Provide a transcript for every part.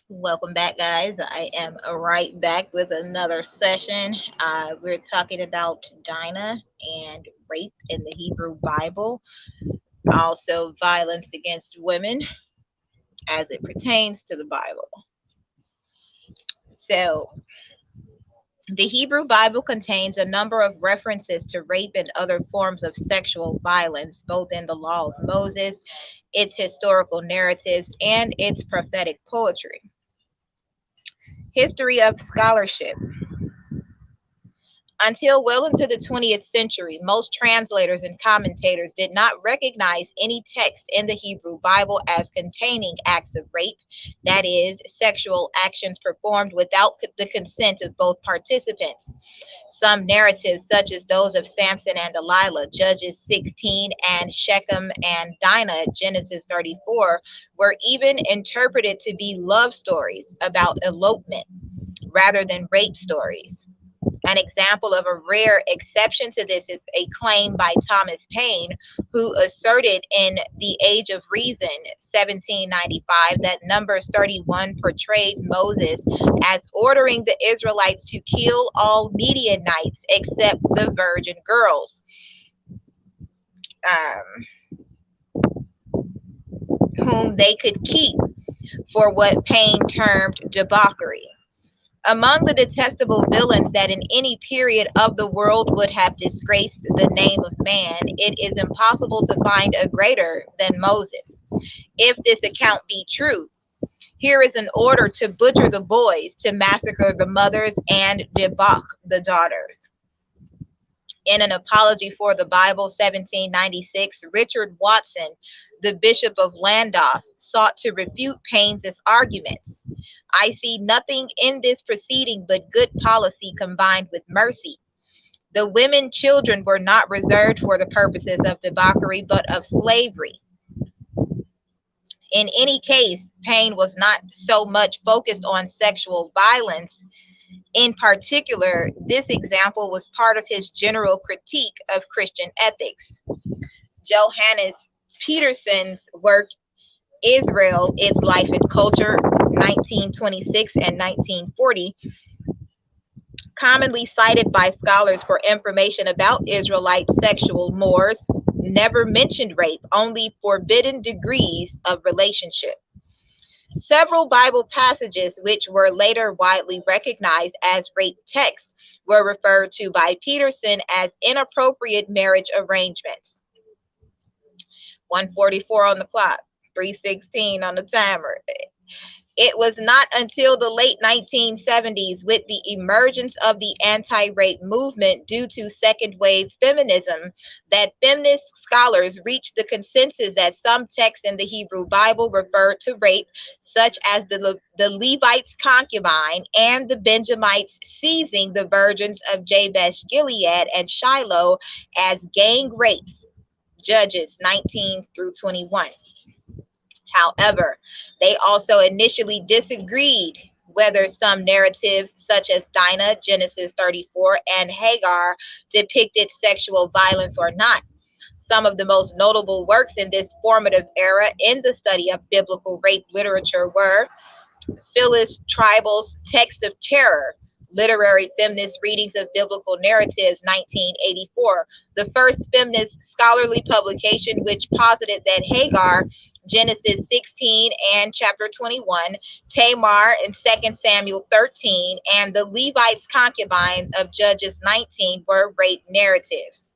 Welcome back, guys. I am right back with another session. We're talking about Dinah and rape in the Hebrew Bible, also violence against women as it pertains to the Bible. So, the Hebrew Bible contains a number of references to rape and other forms of sexual violence, both in the Law of Moses, its historical narratives, and its prophetic poetry. History of scholarship. Until well into the 20th century, most translators and commentators did not recognize any text in the Hebrew Bible as containing acts of rape, that is, sexual actions performed without the consent of both participants. Some narratives, such as those of Samson and Delilah, Judges 16, and Shechem and Dinah, Genesis 34, were even interpreted to be love stories about elopement rather than rape stories. An example of a rare exception to this is a claim by Thomas Paine, who asserted in The Age of Reason, 1795, that Numbers 31 portrayed Moses as ordering the Israelites to kill all Midianites except the virgin girls, whom they could keep for what Paine termed debauchery. Among the detestable villains that in any period of the world would have disgraced the name of man, it is impossible to find a greater than Moses. If this account be true, here is an order to butcher the boys, to massacre the mothers, and debauch the daughters. In an apology for the Bible, 1796, Richard Watson, the Bishop of Llandaff, sought to refute Paine's arguments. I see nothing in this proceeding but good policy combined with mercy. The women children were not reserved for the purposes of debauchery, but of slavery. In any case, Paine was not so much focused on sexual violence. In particular, this example was part of his general critique of Christian ethics. Johannes Peterson's work, Israel, Its Life and Culture, 1926 and 1940, commonly cited by scholars for information about Israelite sexual mores, never mentioned rape, only forbidden degrees of relationship. Several Bible passages, which were later widely recognized as rape texts, were referred to by Peterson as inappropriate marriage arrangements. 1:44 on the clock, 3:16 on the timer. It was not until the late 1970s, with the emergence of the anti-rape movement due to second wave feminism, that feminist scholars reached the consensus that some texts in the Hebrew Bible referred to rape, such as the Levite's concubine and the Benjamites seizing the virgins of Jabesh Gilead and Shiloh, as gang rapes, Judges 19 through 21. However, they also initially disagreed whether some narratives, such as Dinah, Genesis 34, and Hagar, depicted sexual violence or not. Some of the most notable works in this formative era in the study of biblical rape literature were Phyllis Treibel's Text of Terror, Literary Feminist Readings of Biblical Narratives, 1984, the first feminist scholarly publication which posited that Hagar, Genesis 16 and chapter 21, Tamar in 2 Samuel 13, and the Levite's concubine of Judges 19 were rape narratives.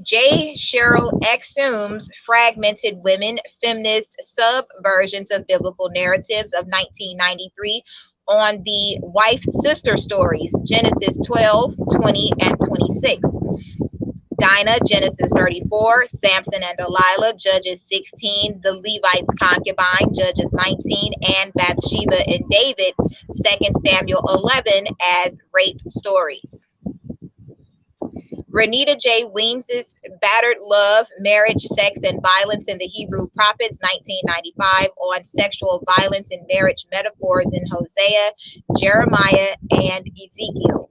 J. Cheryl Exum's Fragmented Women, Feminist Subversions of Biblical Narratives of 1993 on the wife-sister stories, Genesis 12, 20, and 26. Dinah, Genesis 34, Samson and Delilah, Judges 16, the Levite's concubine, Judges 19, and Bathsheba and David, 2 Samuel 11, as rape stories. Renita J. Weems's Battered Love, Marriage, Sex, and Violence in the Hebrew Prophets, 1995, on sexual violence and marriage metaphors in Hosea, Jeremiah, and Ezekiel.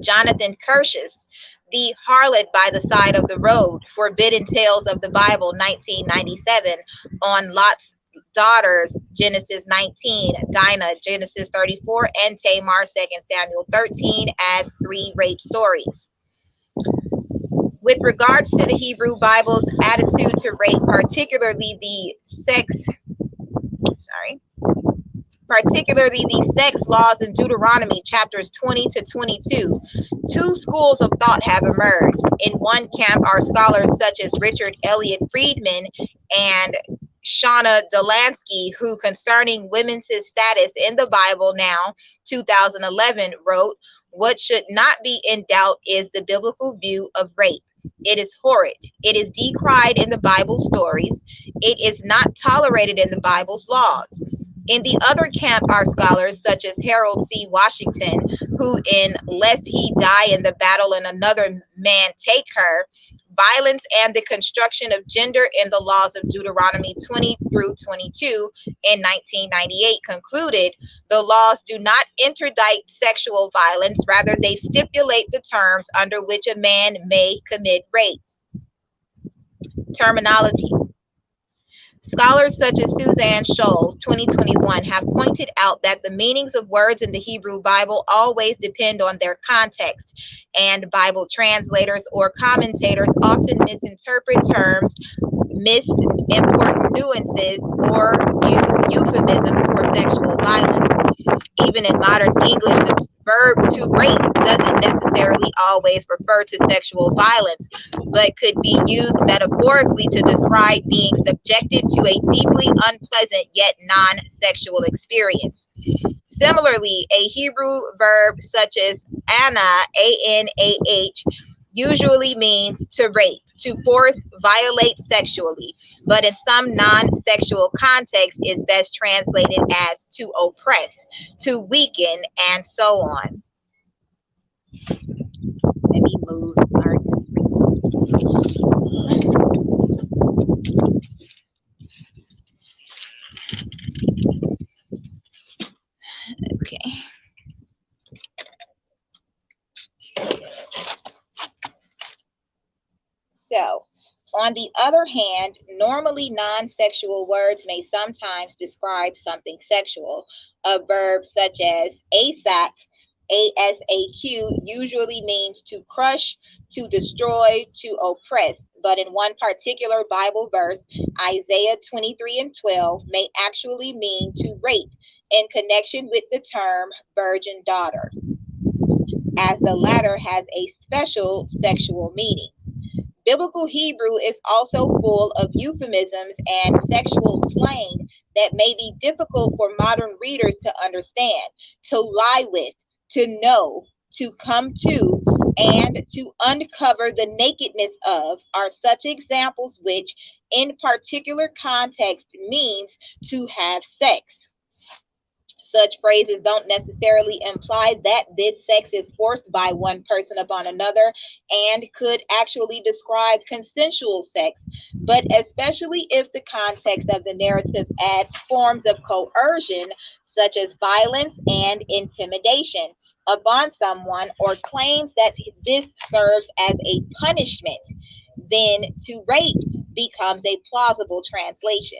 Jonathan Kirsch's The Harlot by the Side of the Road, Forbidden Tales of the Bible, 1997, on Lot's daughters, Genesis 19, Dinah, Genesis 34, and Tamar, 2 Samuel 13, as 3 rape stories. With regards to the Hebrew Bible's attitude to rape, particularly the sex laws in Deuteronomy chapters 20 to 22, 2 schools of thought have emerged. In one camp are scholars such as Richard Elliott Friedman and Shauna Delansky, who, concerning women's status in the Bible Now, 2011, wrote, "What should not be in doubt is the biblical view of rape. It is horrid. It is decried in the Bible stories. It is not tolerated in the Bible's laws." In the other camp are scholars such as Harold C. Washington, who in Lest He Die in the Battle and Another Man Take Her, Violence and the Construction of Gender in the Laws of Deuteronomy 20 through 22 in 1998, concluded, the laws do not interdict sexual violence, rather they stipulate the terms under which a man may commit rape. Terminology. Scholars such as Suzanne Scholes, 2021, have pointed out that the meanings of words in the Hebrew Bible always depend on their context, and Bible translators or commentators often misinterpret terms, miss important nuances, or use euphemisms for sexual violence. Even in modern English, the verb to rape doesn't necessarily always refer to sexual violence, but could be used metaphorically to describe being subjected to a deeply unpleasant yet non-sexual experience. Similarly, a Hebrew verb such as anah, A-N-A-H, usually means to rape, to force, violate sexually, but in some non-sexual contexts is best translated as to oppress, to weaken, and so on. Let me move. Sorry. Okay. So, on the other hand, normally non-sexual words may sometimes describe something sexual. A verb such as asak, A-S-A-Q, usually means to crush, to destroy, to oppress. But in one particular Bible verse, Isaiah 23:12, may actually mean to rape in connection with the term virgin daughter, as the latter has a special sexual meaning. Biblical Hebrew is also full of euphemisms and sexual slang that may be difficult for modern readers to understand, to lie with, to know, to come to, and to uncover the nakedness of are such examples which, in particular context, means to have sex. Such phrases don't necessarily imply that this sex is forced by one person upon another and could actually describe consensual sex, but especially if the context of the narrative adds forms of coercion, such as violence and intimidation, upon someone, or claims that this serves as a punishment, then to rape becomes a plausible translation.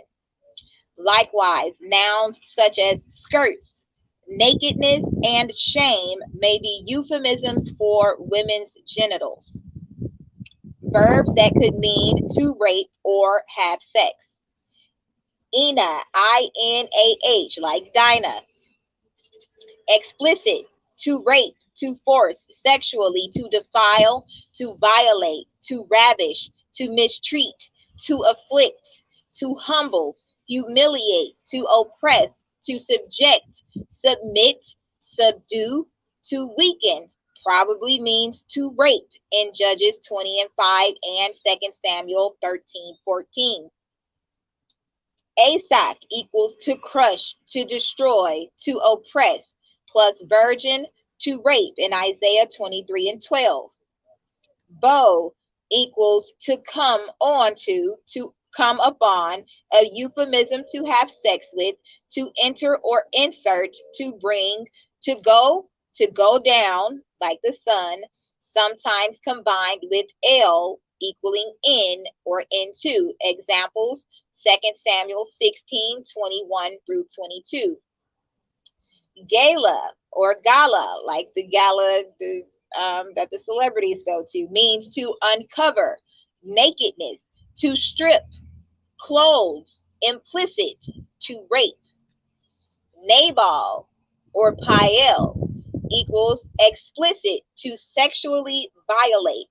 Likewise, nouns such as skirts, nakedness, and shame may be euphemisms for women's genitals. Verbs that could mean to rape or have sex. Ina, I-N-A-H, like Dinah. Explicit, to rape, to force sexually, to defile, to violate, to ravish, to mistreat, to afflict, to humble, humiliate, to oppress, to subject, submit, subdue, to weaken, probably means to rape in Judges 20:5 and 2 Samuel 13:14. Asak equals to crush, to destroy, to oppress, plus virgin, to rape in Isaiah 23:12. Beau equals to come on to come upon, a euphemism to have sex with, to enter or insert, to bring, to go down, like the sun, sometimes combined with L equaling in or into. Examples, 2 Samuel 16:21 through 22. Gala or gala, like the gala that the celebrities go to, means to uncover nakedness, to strip clothes, implicit, to rape. Nabal or Pael equals explicit, to sexually violate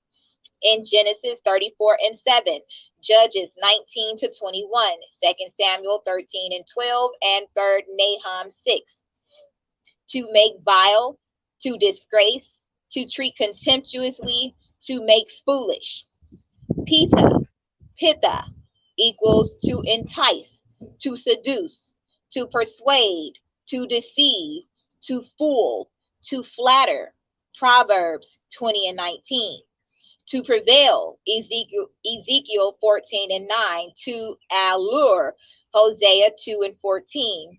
in Genesis 34:7, Judges 19-21, 2 Samuel 13:12, and 3 Nahum 6. To make vile, to disgrace, to treat contemptuously, to make foolish. Pitha equals to entice, to seduce, to persuade, to deceive, to fool, to flatter. Proverbs 20:19. To prevail, Ezekiel 14:9. To allure, Hosea 2:14.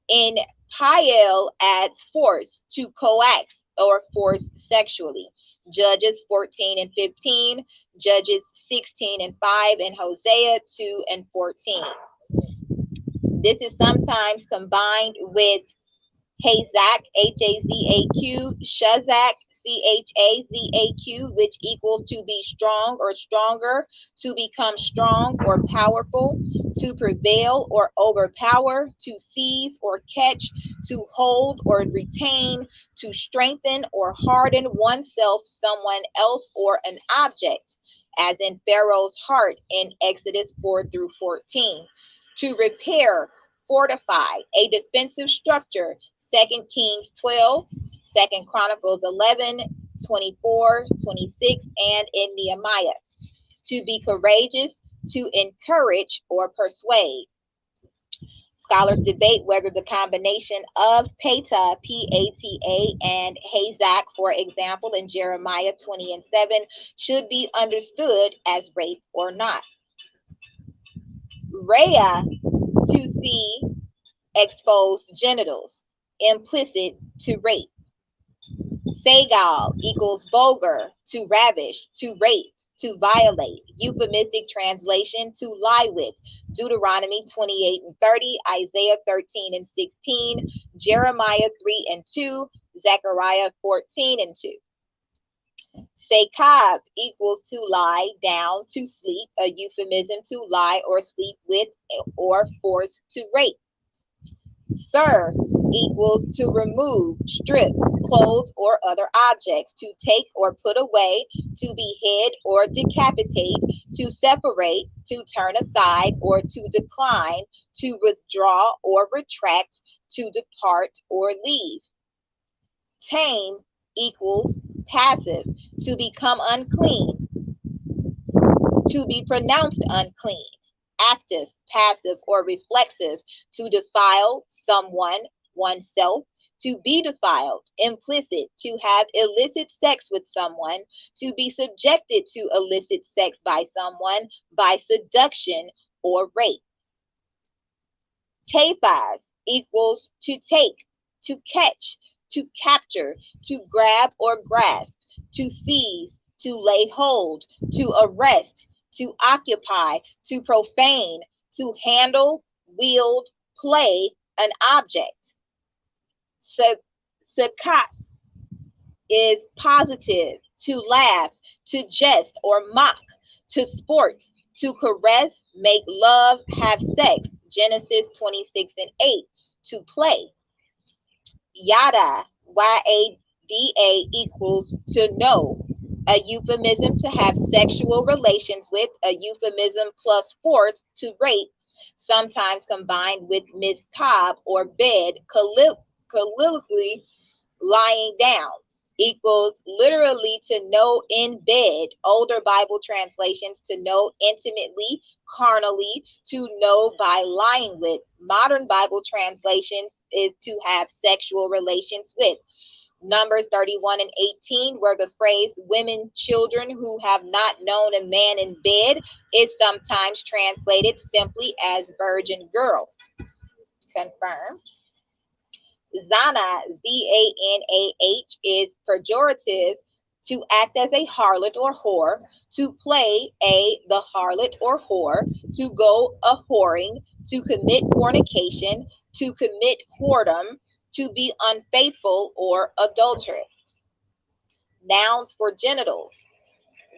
In Pael adds force, to coax or force sexually. Judges 14:15, Judges 16:5, and Hosea 2:14. This is sometimes combined with Hazak, Hazaq, Shazak, Chazaq, which equals to be strong or stronger, to become strong or powerful, to prevail or overpower, to seize or catch, to hold or retain, to strengthen or harden oneself, someone else, or an object, as in Pharaoh's heart in Exodus 4-14. To repair, fortify, a defensive structure, 2 Kings 12, 2 Chronicles 11, 24, 26, and in Nehemiah. To be courageous, to encourage or persuade. Scholars debate whether the combination of Peta, P-A-T-A, and Hazak, for example, in Jeremiah 20:7, should be understood as rape or not. Rhea, to see exposed genitals, implicit, to rape. Segal equals vulgar, to ravish, to rape, to violate. Euphemistic translation, to lie with. Deuteronomy 28:30, Isaiah 13:16, Jeremiah 3:2, Zechariah 14:2. Sekab equals to lie down, to sleep, a euphemism to lie or sleep with or force to rape. Sir equals to remove, strip, clothes, or other objects, to take or put away, to behead or decapitate, to separate, to turn aside or to decline, to withdraw or retract, to depart or leave. Tame equals passive, to become unclean, to be pronounced unclean. Active, passive, or reflexive, to defile someone, oneself, to be defiled. Implicit, to have illicit sex with someone, to be subjected to illicit sex by someone by seduction or rape. Tafaz equals to take, to catch, to capture, to grab or grasp, to seize, to lay hold, to arrest, to occupy, to profane, to handle, wield, play an object. Sakat is positive, to laugh, to jest or mock, to sport, to caress, make love, have sex. Genesis 26:8. To play. Yada, Y-A-D-A, equals to know, a euphemism to have sexual relations with, a euphemism plus force, to rape, sometimes combined with miskab or bed, colloquially lying down, equals literally to know in bed. Older Bible translations, to know intimately, carnally, to know by lying with. Modern Bible translations is to have sexual relations with. Numbers 31 and 18, where the phrase women, children who have not known a man in bed is sometimes translated simply as virgin girls. Confirmed. Zana, Z-A-N-A-H, is pejorative to act as a harlot or whore, to play the harlot or whore, to go a whoring, to commit fornication, to commit whoredom, to be unfaithful or adulterous. Nouns for genitals.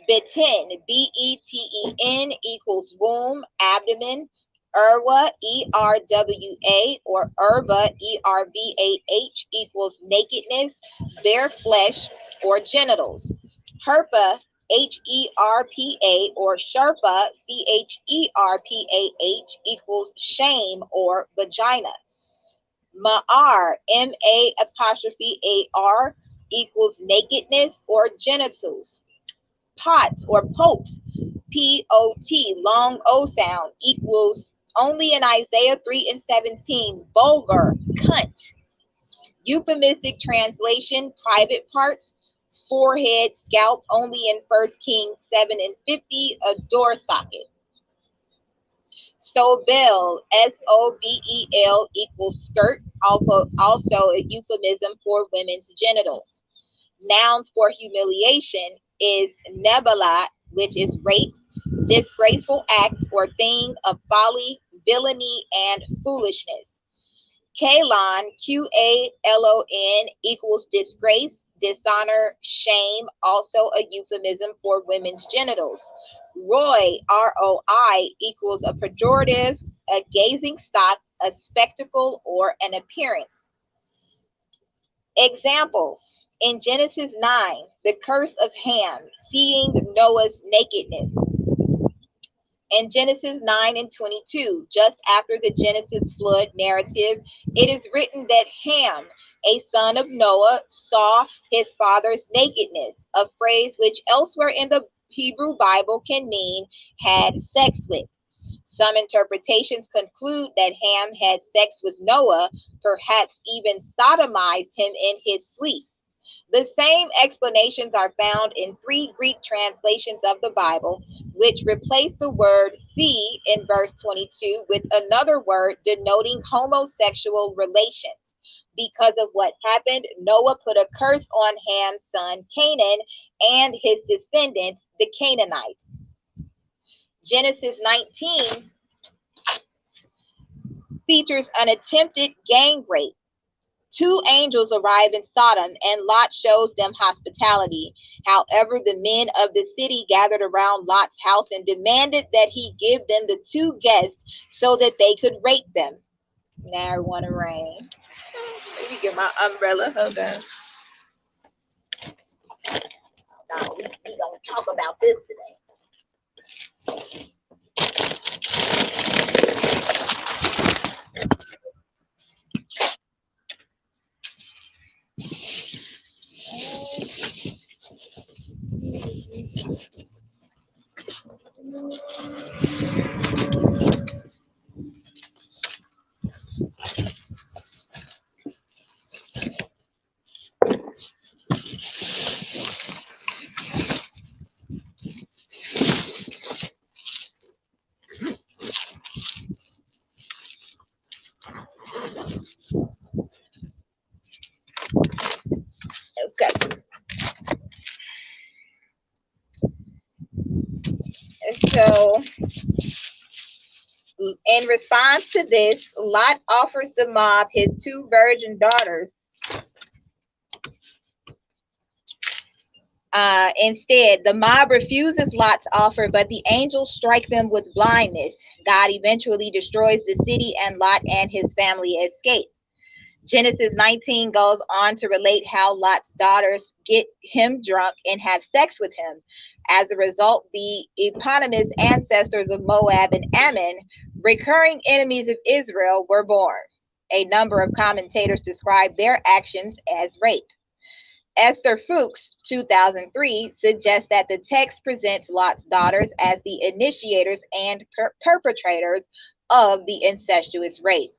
Beten, B-E-T-E-N, equals womb, abdomen. Erwa, E-R-W-A, or Erva, E-R-V-A-H, equals nakedness, bare flesh, or genitals. Herpa, H-E-R-P-A, or Sherpa, C-H-E-R-P-A-H, equals shame or vagina. Ma'ar, M-A-A-R, equals nakedness or genitals. Pot or pot, P-O-T, long O sound, equals only in Isaiah 3 and 17, vulgar, cunt. Euphemistic translation, private parts, forehead, scalp, only in 1 Kings 7 and 50, a door socket. Sobel, S-O-B-E-L, equals skirt, also a euphemism for women's genitals. Nouns for humiliation is nebalat, which is rape, disgraceful act or thing of folly, villainy, and foolishness. Kalon, Q-A-L-O-N, equals disgrace, dishonor, shame, also a euphemism for women's genitals. Roy, R-O-I, equals a pejorative, a gazing stock, a spectacle, or an appearance. Examples. In Genesis 9, the curse of Ham, seeing Noah's nakedness. In Genesis 9 and 22, just after the Genesis flood narrative, it is written that Ham, a son of Noah, saw his father's nakedness, a phrase which elsewhere in the Hebrew Bible can mean had sex with. Some interpretations conclude that Ham had sex with Noah, perhaps even sodomized him in his sleep. The same explanations are found in 3 Greek translations of the Bible, which replace the word see in verse 22 with another word denoting homosexual relations. Because of what happened, Noah put a curse on Ham's son Canaan and his descendants, the Canaanites. Genesis 19 features an attempted gang rape. 2 angels arrive in Sodom, and Lot shows them hospitality. However, the men of the city gathered around Lot's house and demanded that he give them the 2 guests so that they could rape them. Now I want to rain. Let me get my umbrella. Hold on. No, we don't talk about this today. Okay. So, in response to this, Lot offers the mob his 2 virgin daughters. Instead, the mob refuses Lot's offer, but the angels strike them with blindness. God eventually destroys the city, and Lot and his family escape. Genesis 19 goes on to relate how Lot's daughters get him drunk and have sex with him. As a result, the eponymous ancestors of Moab and Ammon, recurring enemies of Israel, were born. A number of commentators describe their actions as rape. Esther Fuchs, 2003, suggests that the text presents Lot's daughters as the initiators and perpetrators of the incestuous rape.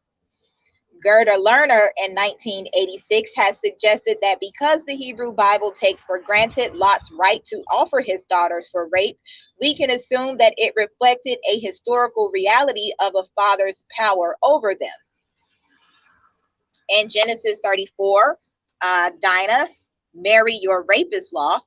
Gerda Lerner in 1986 has suggested that because the Hebrew Bible takes for granted Lot's right to offer his daughters for rape, we can assume that it reflected a historical reality of a father's power over them. In Genesis 34, Dinah, marry your rapist law.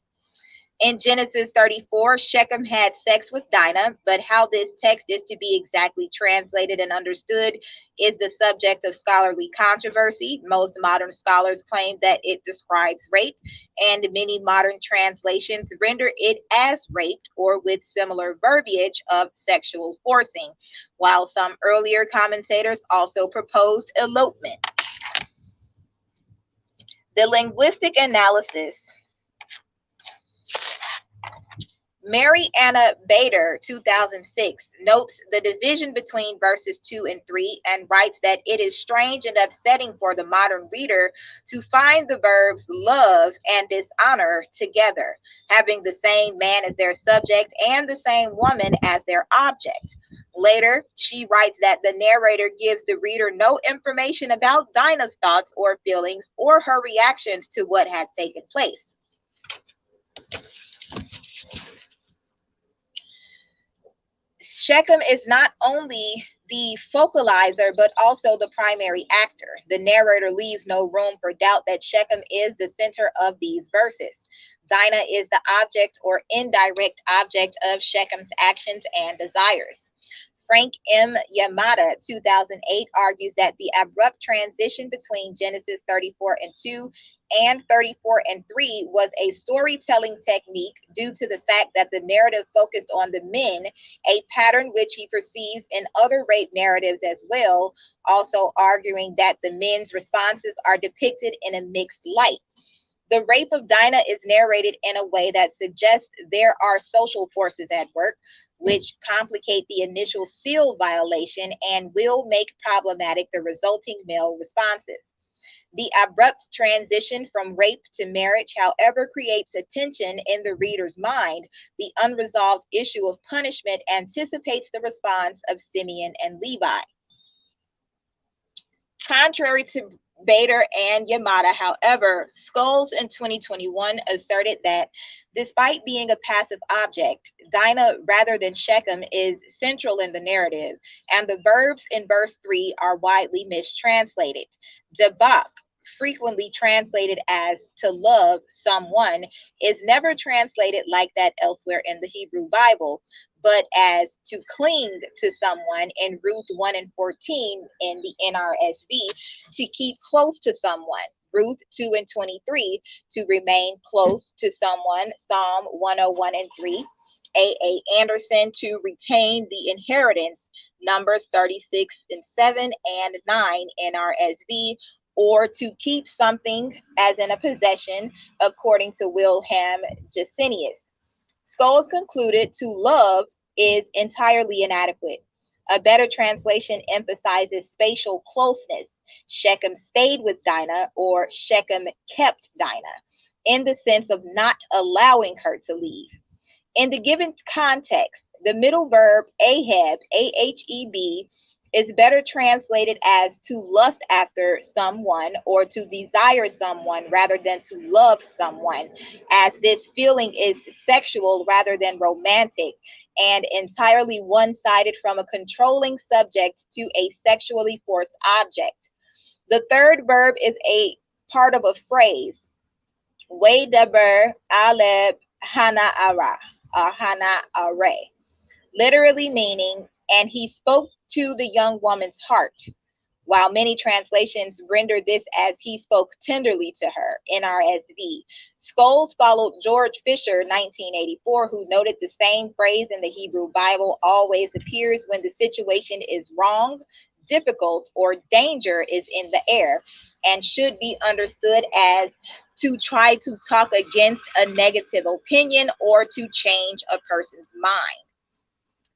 In Genesis 34, Shechem had sex with Dinah, but how this text is to be exactly translated and understood is the subject of scholarly controversy. Most modern scholars claim that it describes rape, and many modern translations render it as raped or with similar verbiage of sexual forcing, while some earlier commentators also proposed elopement. The linguistic analysis. Mary Anna Bader, 2006, notes the division between verses 2 and 3 and writes that it is strange and upsetting for the modern reader to find the verbs love and dishonor together, having the same man as their subject and the same woman as their object. Later, she writes that the narrator gives the reader no information about Dinah's thoughts or feelings or her reactions to what has taken place. Shechem is not only the focalizer, but also the primary actor. The narrator leaves no room for doubt that Shechem is the center of these verses. Dinah is the object or indirect object of Shechem's actions and desires. Frank M. Yamada, 2008, argues that the abrupt transition between Genesis 34 and 2 and 34 and 3 was a storytelling technique due to the fact that the narrative focused on the men, a pattern which he perceives in other rape narratives as well, also arguing that the men's responses are depicted in a mixed light. The rape of Dinah is narrated in a way that suggests there are social forces at work, which complicate the initial seal violation and will make problematic the resulting male responses. The abrupt transition from rape to marriage, however, creates a tension in the reader's mind. The unresolved issue of punishment anticipates the response of Simeon and Levi. Contrary to Bader and Yamada, however, Scholes in 2021 asserted that despite being a passive object, Dinah, rather than Shechem, is central in the narrative, and the verbs in verse 3 are widely mistranslated. Debak, frequently translated as to love someone, is never translated like that elsewhere in the Hebrew Bible, but as to cling to someone in Ruth 1 and 14 in the NRSV, to keep close to someone. Ruth 2 and 23, to remain close to someone. Psalm 101 and 3. A. Anderson, to retain the inheritance. Numbers 36 and 7 and 9 NRSV, or to keep something as in a possession, according to Wilhelm Gesenius. Scholes concluded to love is entirely inadequate. A better translation emphasizes spatial closeness. Shechem stayed with Dinah, or Shechem kept Dinah, in the sense of not allowing her to leave. In the given context, the middle verb aheb, A-H-E-B, is better translated as to lust after someone or to desire someone rather than to love someone, as this feeling is sexual rather than romantic and entirely one-sided from a controlling subject to a sexually forced object. The third verb is a part of a phrase, Waydaber Aleb Hana Ara, or Hana Are, literally meaning, and he spoke to the young woman's heart, while many translations render this as he spoke tenderly to her, NRSV. Scholes followed George Fisher, 1984, who noted the same phrase in the Hebrew Bible always appears when the situation is wrong, difficult, or danger is in the air, and should be understood as to try to talk against a negative opinion or to change a person's mind.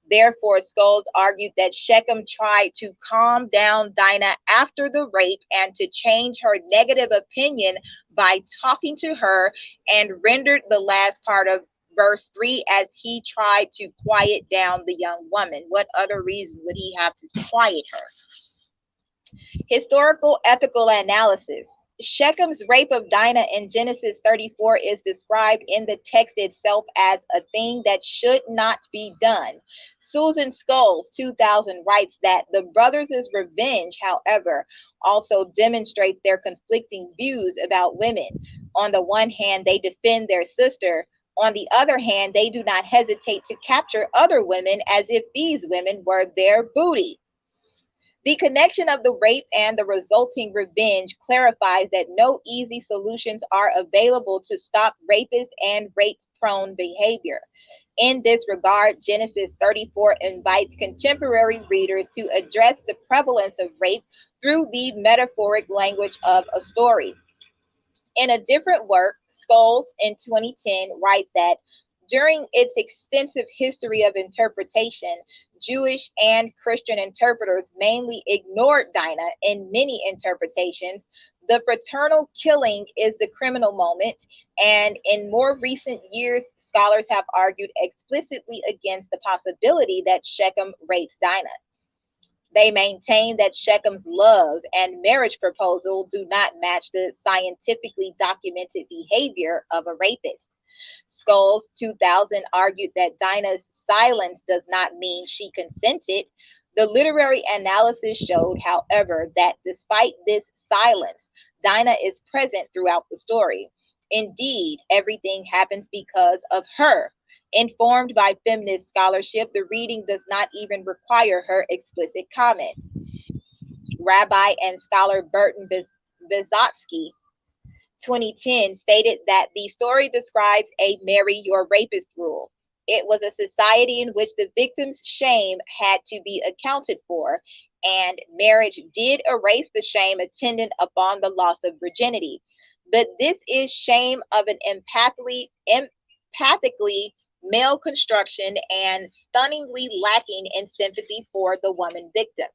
Therefore, Scholes argued that Shechem tried to calm down Dinah after the rape and to change her negative opinion by talking to her, and rendered the last part of verse 3 as he tried to quiet down the young woman. What other reason would he have to quiet her? Historical ethical analysis. Shechem's rape of Dinah in Genesis 34 is described in the text itself as a thing that should not be done. Susan Scholes, 2000, writes that the brothers' revenge, however, also demonstrates their conflicting views about women. On the one hand, they defend their sister. On the other hand, they do not hesitate to capture other women as if these women were their booty. The connection of the rape and the resulting revenge clarifies that no easy solutions are available to stop rapist and rape prone behavior. In this regard, Genesis 34 invites contemporary readers to address the prevalence of rape through the metaphoric language of a story. In a different work, Scholes in 2010 writes that during its extensive history of interpretation, Jewish and Christian interpreters mainly ignored Dinah in many interpretations. The fraternal killing is the criminal moment, and in more recent years, scholars have argued explicitly against the possibility that Shechem rapes Dinah. They maintain that Shechem's love and marriage proposal do not match the scientifically documented behavior of a rapist. Scholes, 2000, argued that Dinah's silence does not mean she consented. The literary analysis showed, however, that despite this silence, Dinah is present throughout the story. Indeed, everything happens because of her. Informed by feminist scholarship, the reading does not even require her explicit comment. Rabbi and scholar Burton Vysotsky, 2010, stated that the story describes a marry your rapist rule. It was a society in which the victim's shame had to be accounted for, and marriage did erase the shame attendant upon the loss of virginity. But this is shame of an empathically male construction and stunningly lacking in sympathy for the woman victim.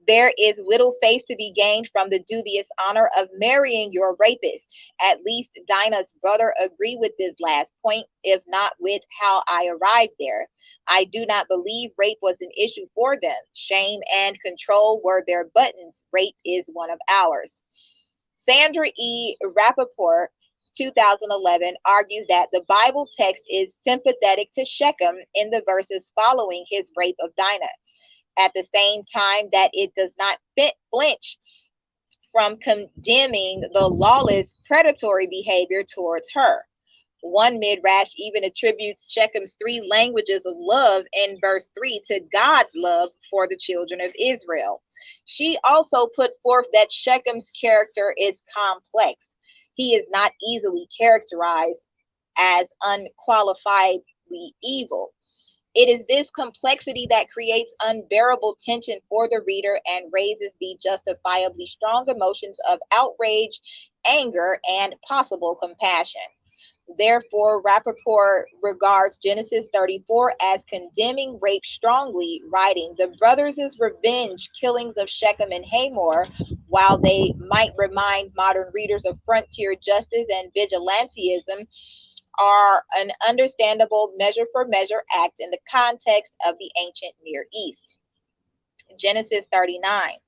There is little face to be gained from the dubious honor of marrying your rapist. At least Dinah's brother agreed with this last point, if not with how I arrived there. I do not believe rape was an issue for them. Shame and control were their buttons. Rape is one of ours. Sandra E. Rappaport, 2011, argues that the Bible text is sympathetic to Shechem in the verses following his rape of Dinah, at the same time that it does not flinch from condemning the lawless, predatory behavior towards her. One midrash even attributes Shechem's three languages of love in verse 3 to God's love for the children of Israel. She also put forth that Shechem's character is complex. He is not easily characterized as unqualifiedly evil. It is this complexity that creates unbearable tension for the reader and raises the justifiably strong emotions of outrage, anger, and possible compassion. Therefore, Rappaport regards Genesis 34 as condemning rape strongly, writing, "The brothers' revenge killings of Shechem and Hamor, while they might remind modern readers of frontier justice and vigilantism, are an understandable measure for measure act in the context of the ancient Near East." Genesis 39.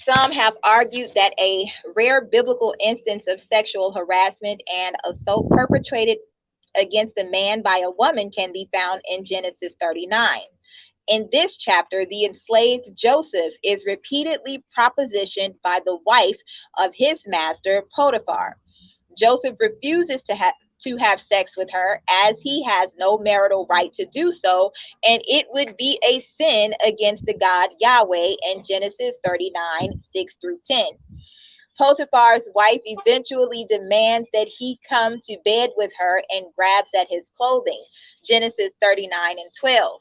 Some have argued that a rare biblical instance of sexual harassment and assault perpetrated against a man by a woman can be found in Genesis 39. In this chapter, the enslaved Joseph is repeatedly propositioned by the wife of his master, Potiphar. Joseph refuses to have sex with her, as he has no marital right to do so, and it would be a sin against the God Yahweh in Genesis 39, 6 through 10. Potiphar's wife eventually demands that he come to bed with her and grabs at his clothing, Genesis 39 and 12.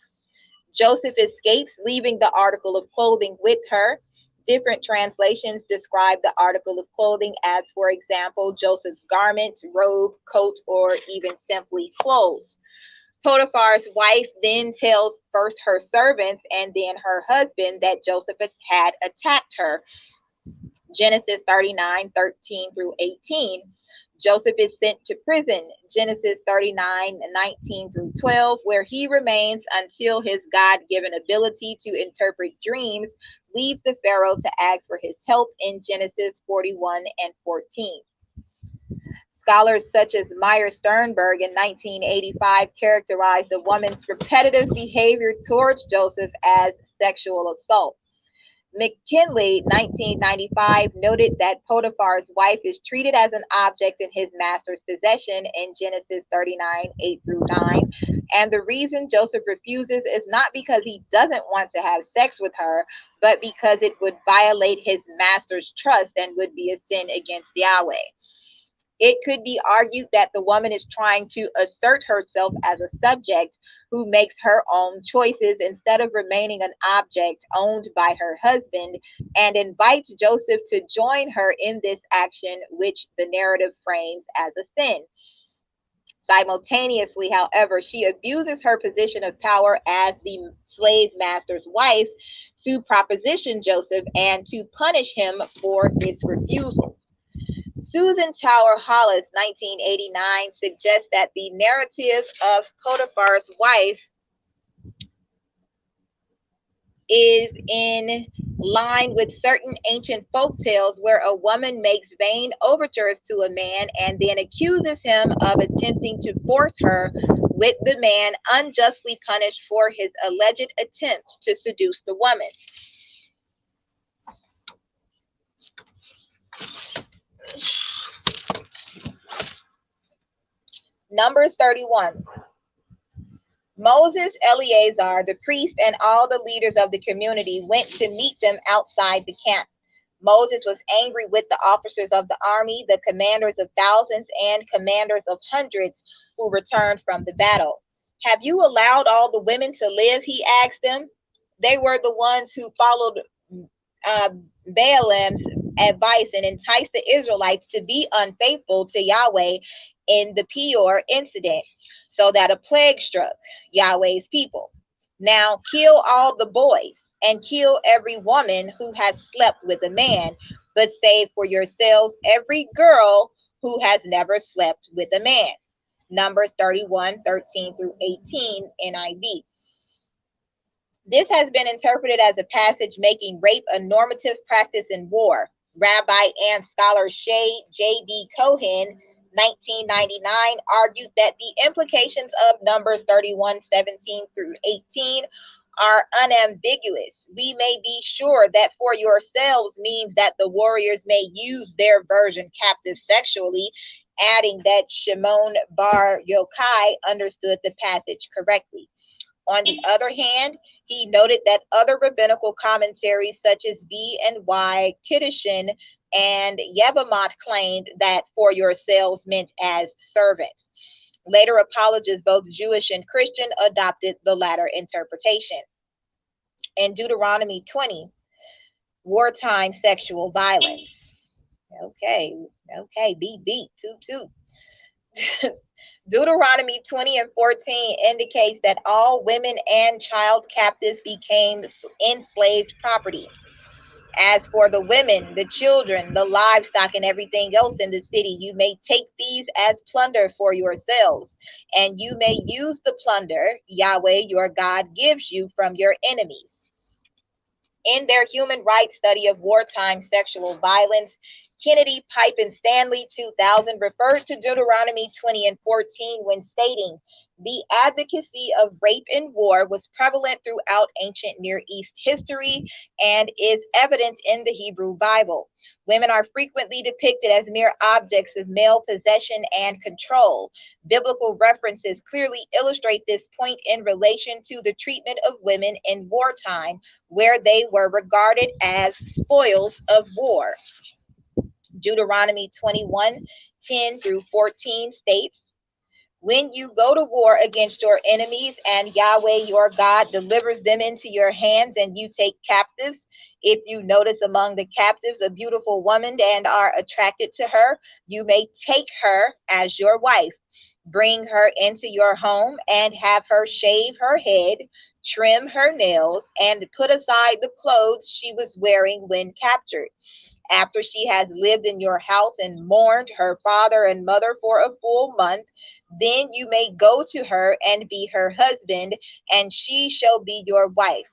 Joseph escapes, leaving the article of clothing with her. Different translations describe the article of clothing as, for example, Joseph's garment, robe, coat, or even simply clothes. Potiphar's wife then tells first her servants and then her husband that Joseph had attacked her. Genesis 39, 13 through 18. Joseph is sent to prison, Genesis 39:19 through 12, where he remains until his God given ability to interpret dreams leads the Pharaoh to ask for his help in Genesis 41:14. Scholars such as Meyer Sternberg in 1985 characterized the woman's repetitive behavior towards Joseph as sexual assault. McKinley, 1995, noted that Potiphar's wife is treated as an object in his master's possession in Genesis 39:8 through 9. And the reason Joseph refuses is not because he doesn't want to have sex with her, but because it would violate his master's trust and would be a sin against Yahweh. It could be argued that the woman is trying to assert herself as a subject who makes her own choices instead of remaining an object owned by her husband, and invites Joseph to join her in this action, which the narrative frames as a sin. Simultaneously, however, she abuses her position of power as the slave master's wife to proposition Joseph and to punish him for his refusal. Susan Tower Hollis, 1989, suggests that the narrative of Potiphar's wife is in line with certain ancient folk tales where a woman makes vain overtures to a man and then accuses him of attempting to force her, with the man unjustly punished for his alleged attempt to seduce the woman. Numbers 31. Moses, Eleazar, the priest, and all the leaders of the community went to meet them outside the camp. Moses was angry with the officers of the army, the commanders of thousands and commanders of hundreds who returned from the battle. Have you allowed all the women to live? He asked them. They were the ones who followed Balaam's advice and enticed the Israelites to be unfaithful to Yahweh in the Peor incident, so that a plague struck Yahweh's people. Now kill all the boys and kill every woman who has slept with a man, but save for yourselves every girl who has never slept with a man. Numbers 31:13 through 18 NIV. This has been interpreted as a passage making rape a normative practice in war. Rabbi and scholar Shay J.D. Cohen, 1999, argued that the implications of Numbers 31:17 through 18 are unambiguous. We may be sure that for yourselves means that the warriors may use their virgin captive sexually, adding that Shimon Bar Yochai understood the passage correctly. On the other hand, he noted that other rabbinical commentaries such as B and Y, Kiddushin, and Yevamot claimed that for yourselves meant as servants. Later apologists, both Jewish and Christian, adopted the latter interpretation. In Deuteronomy 20, wartime sexual violence. Okay, beat, toot. Deuteronomy 20:14 indicates that all women and child captives became enslaved property. As for the women, the children, the livestock, and everything else in the city, you may take these as plunder for yourselves, and you may use the plunder Yahweh your God gives you from your enemies. In their human rights study of wartime sexual violence, Kennedy, Pipe, and Stanley 2000 referred to Deuteronomy 20:14 when stating, the advocacy of rape in war was prevalent throughout ancient Near East history and is evident in the Hebrew Bible. Women are frequently depicted as mere objects of male possession and control. Biblical references clearly illustrate this point in relation to the treatment of women in wartime, where they were regarded as spoils of war. Deuteronomy 21:10 through 14 states, when you go to war against your enemies and Yahweh your God delivers them into your hands and you take captives, if you notice among the captives a beautiful woman and are attracted to her, you may take her as your wife. Bring her into your home and have her shave her head, trim her nails, and put aside the clothes she was wearing when captured. After she has lived in your house and mourned her father and mother for a full month, then you may go to her and be her husband, and she shall be your wife.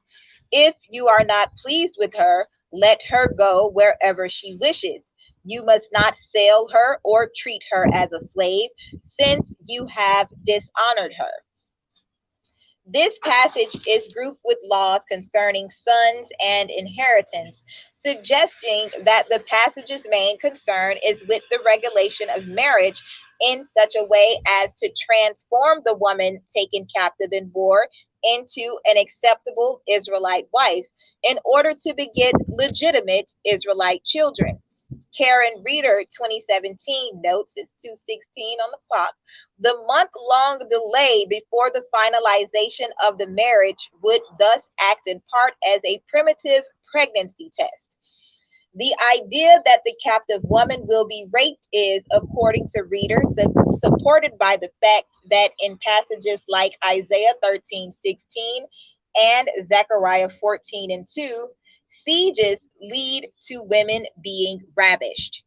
If you are not pleased with her, let her go wherever she wishes. You must not sell her or treat her as a slave, since you have dishonored her. This passage is grouped with laws concerning sons and inheritance, suggesting that the passage's main concern is with the regulation of marriage in such a way as to transform the woman taken captive in war into an acceptable Israelite wife in order to beget legitimate Israelite children. Karen Reeder 2017 notes, it's 2:16 on the clock, the month-long delay before the finalization of the marriage would thus act in part as a primitive pregnancy test. The idea that the captive woman will be raped is, according to Reeder, supported by the fact that in passages like Isaiah 13:16 and Zechariah 14:2, sieges lead to women being ravished.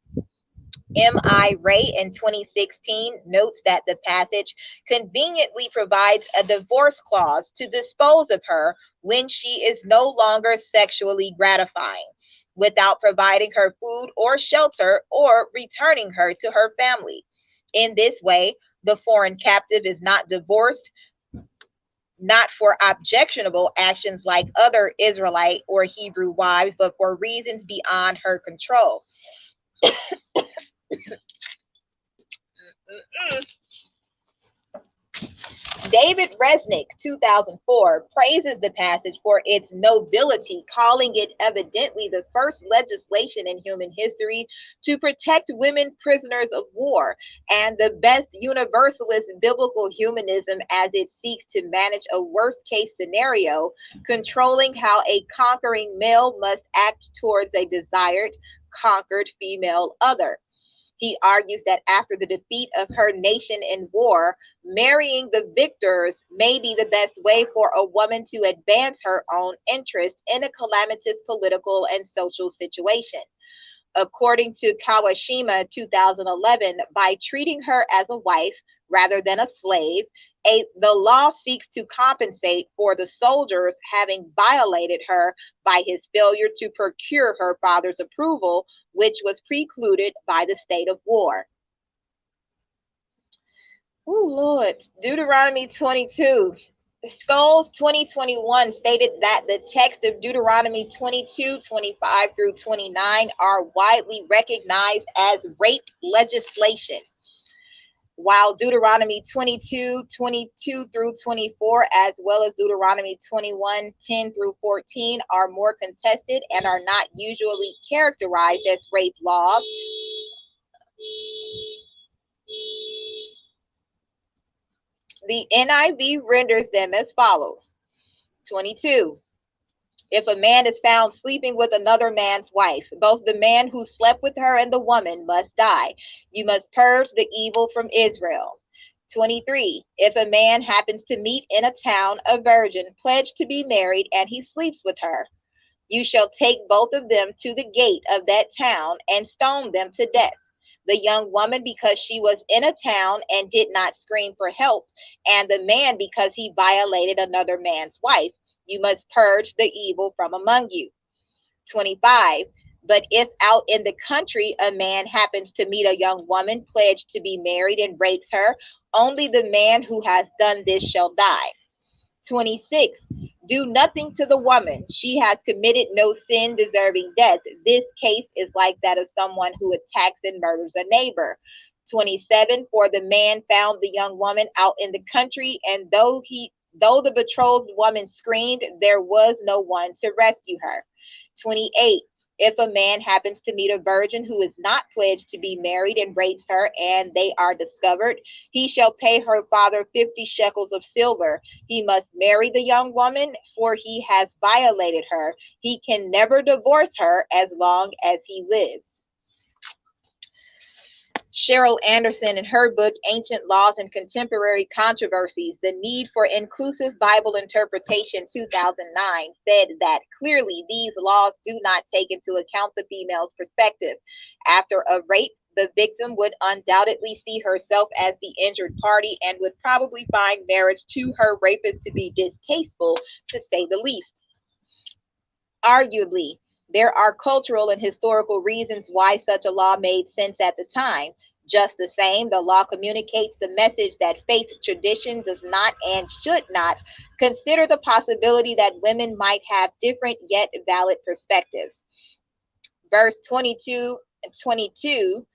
M.I. Ray in 2016 notes that the passage conveniently provides a divorce clause to dispose of her when she is no longer sexually gratifying, without providing her food or shelter or returning her to her family. In this way, the foreign captive is not divorced, not for objectionable actions like other Israelite or Hebrew wives, but for reasons beyond her control. David Resnick, 2004, praises the passage for its nobility, calling it evidently the first legislation in human history to protect women prisoners of war, and the best universalist biblical humanism as it seeks to manage a worst-case scenario, controlling how a conquering male must act towards a desired, conquered female other. He argues that after the defeat of her nation in war, marrying the victors may be the best way for a woman to advance her own interest in a calamitous political and social situation. According to Kawashima 2011, by treating her as a wife rather than a slave, the law seeks to compensate for the soldiers having violated her by his failure to procure her father's approval, which was precluded by the state of war. Oh, Lord. Deuteronomy 22. Scholes 2021 stated that the text of Deuteronomy 22:25 through 29 are widely recognized as rape legislation, while Deuteronomy 22:22 through 24, as well as Deuteronomy 21:10 through 14, are more contested and are not usually characterized as rape laws. The NIV renders them as follows. 22. If a man is found sleeping with another man's wife, both the man who slept with her and the woman must die. You must purge the evil from Israel. 23. If a man happens to meet in a town a virgin pledged to be married and he sleeps with her, you shall take both of them to the gate of that town and stone them to death. The young woman because she was in a town and did not scream for help, and the man because he violated another man's wife. You must purge the evil from among you. 25. But if out in the country a man happens to meet a young woman pledged to be married and rapes her, only the man who has done this shall die. 26. Do nothing to the woman. She has committed no sin deserving death. This case is like that of someone who attacks and murders a neighbor. 27. For the man found the young woman out in the country, and though the betrothed woman screamed, there was no one to rescue her. 28. If a man happens to meet a virgin who is not pledged to be married and rapes her, and they are discovered, he shall pay her father 50 shekels of silver. He must marry the young woman, for he has violated her. He can never divorce her as long as he lives. Cheryl Anderson, in her book, Ancient Laws and Contemporary Controversies, The Need for Inclusive Bible Interpretation, 2009, said that clearly these laws do not take into account the female's perspective. After a rape, the victim would undoubtedly see herself as the injured party and would probably find marriage to her rapist to be distasteful, to say the least. Arguably, there are cultural and historical reasons why such a law made sense at the time. Just the same, the law communicates the message that faith tradition does not and should not consider the possibility that women might have different yet valid perspectives. Verse 22 and 22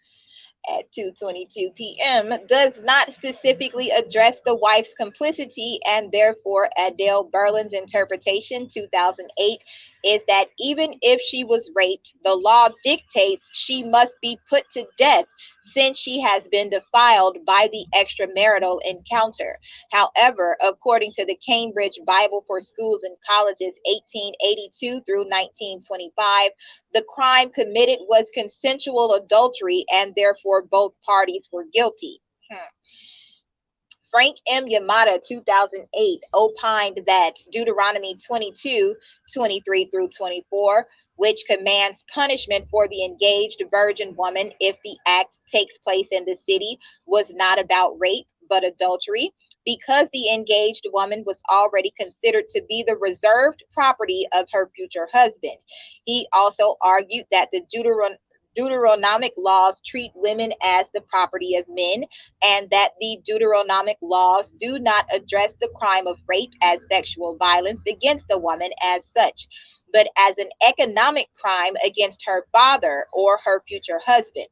at 2:22 p.m. does not specifically address the wife's complicity, and therefore Adele Berlin's interpretation, 2008, is that even if she was raped, the law dictates she must be put to death since she has been defiled by the extramarital encounter. However, according to the Cambridge Bible for Schools and Colleges, 1882 through 1925, the crime committed was consensual adultery, and therefore both parties were guilty. Frank M. Yamada, 2008, opined that Deuteronomy 22:23 through 24, which commands punishment for the engaged virgin woman if the act takes place in the city, was not about rape, but adultery, because the engaged woman was already considered to be the reserved property of her future husband. He also argued that the Deuteronomic laws treat women as the property of men, and that the Deuteronomic laws do not address the crime of rape as sexual violence against a woman as such, but as an economic crime against her father or her future husband.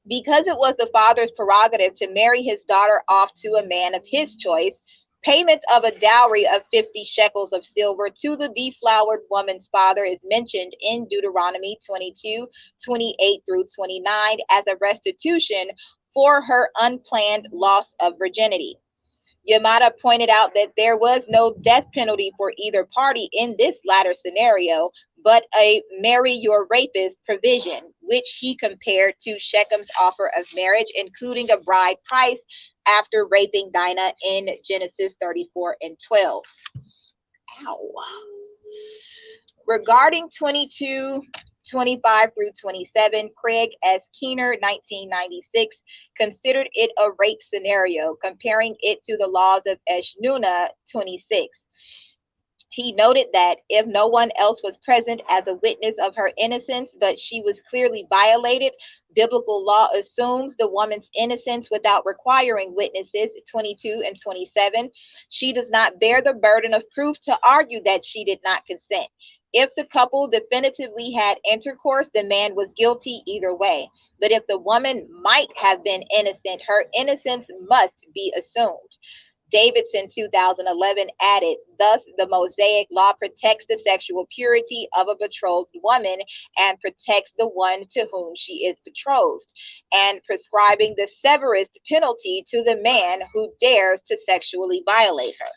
Because it was the father's prerogative to marry his daughter off to a man of his choice, payment of a dowry of 50 shekels of silver to the deflowered woman's father is mentioned in Deuteronomy 22:28 through 29 as a restitution for her unplanned loss of virginity. Yamada pointed out that there was no death penalty for either party in this latter scenario, but a marry your rapist provision, which he compared to Shechem's offer of marriage, including a bride price after raping Dinah in Genesis 34 and 12. Ow. Regarding 22:25 through 27, Craig S. Keener, 1996, considered it a rape scenario, comparing it to the laws of Eshnunah 26. He noted that if no one else was present as a witness of her innocence, but she was clearly violated, biblical law assumes the woman's innocence without requiring witnesses, 22 and 27. She does not bear the burden of proof to argue that she did not consent. If the couple definitively had intercourse, the man was guilty either way. But if the woman might have been innocent, her innocence must be assumed. Davidson, 2011, added, thus the Mosaic law protects the sexual purity of a betrothed woman and protects the one to whom she is betrothed, and prescribing the severest penalty to the man who dares to sexually violate her.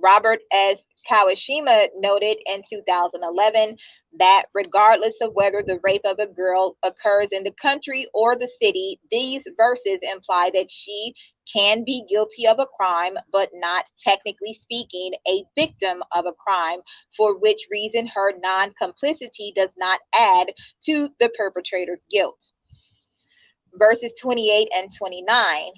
Robert S. Kawashima noted in 2011 that regardless of whether the rape of a girl occurs in the country or the city, these verses imply that she can be guilty of a crime, but not, technically speaking, a victim of a crime, for which reason her non-complicity does not add to the perpetrator's guilt. Verses 28 and 29.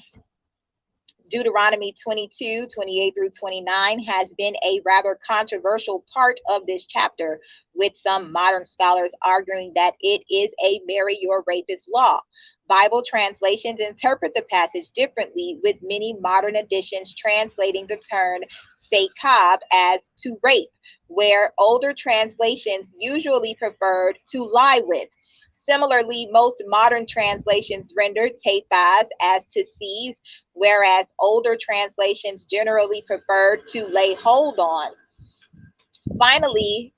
Deuteronomy 22:28 through 29 has been a rather controversial part of this chapter, with some modern scholars arguing that it is a marry your rapist law. Bible translations interpret the passage differently, with many modern editions translating the term sekab as to rape, where older translations usually preferred to lie with. Similarly, most modern translations rendered tafaz as to seize, whereas older translations generally preferred to lay hold on. Finally,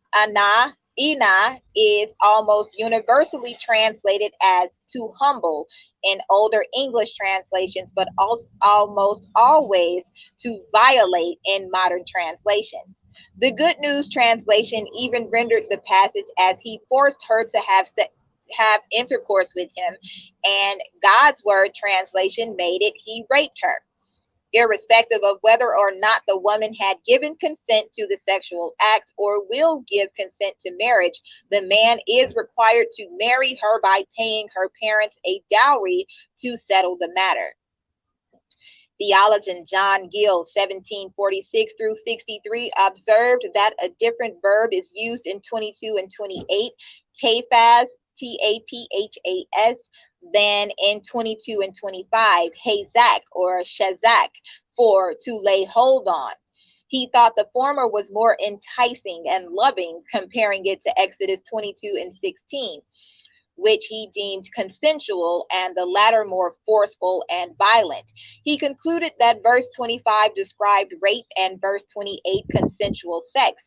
ina is almost universally translated as to humble in older English translations, but also almost always to violate in modern translations. The Good News translation even rendered the passage as he forced her to have sex have intercourse with him, and God's word translation made it he raped her. Irrespective of whether or not the woman had given consent to the sexual act or will give consent to marriage, the man is required to marry her by paying her parents a dowry to settle the matter. Theologian John Gill, 1746 through 63, observed that a different verb is used in 22 and 28, taphas, Taphas, than in 22 and 25, hazak or shazak, for to lay hold on. He thought the former was more enticing and loving, comparing it to Exodus 22 and 16, which he deemed consensual, and the latter more forceful and violent. He concluded that verse 25 described rape and verse 28 consensual sex.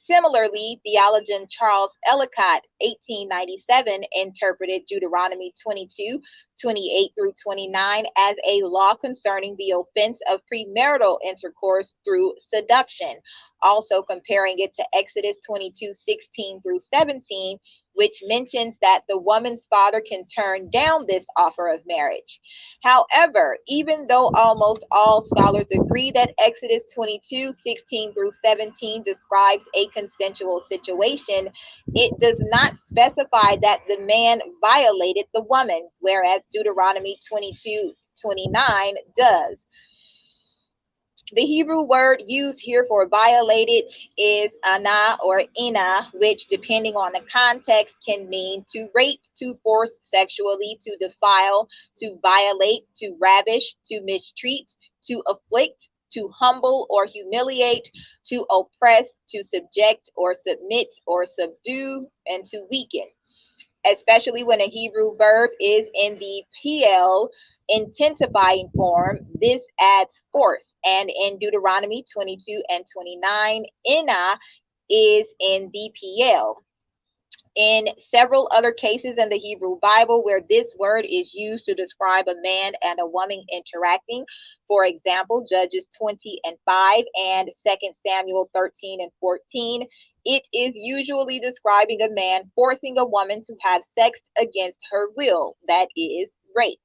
Similarly, theologian Charles Ellicott, 1897, interpreted Deuteronomy 22:28 through 29 as a law concerning the offense of premarital intercourse through seduction, also comparing it to Exodus 22:16 through 17, which mentions that the woman's father can turn down this offer of marriage. However, even though almost all scholars agree that Exodus 22:16 through 17 describes a consensual situation, it does not specify that the man violated the woman, whereas Deuteronomy 22:29 does. The Hebrew word used here for violated is ana or ina, which, depending on the context, can mean to rape, to force sexually, to defile, to violate, to ravish, to mistreat, to afflict, to humble or humiliate, to oppress, to subject or submit or subdue, and to weaken. Especially when a Hebrew verb is in the PL intensifying form, this adds force. And in Deuteronomy 22 and 29, ina is in the PL. In several other cases in the Hebrew Bible where this word is used to describe a man and a woman interacting, for example, Judges 20:5 and 2 Samuel 13:14, it is usually describing a man forcing a woman to have sex against her will, that is, rape.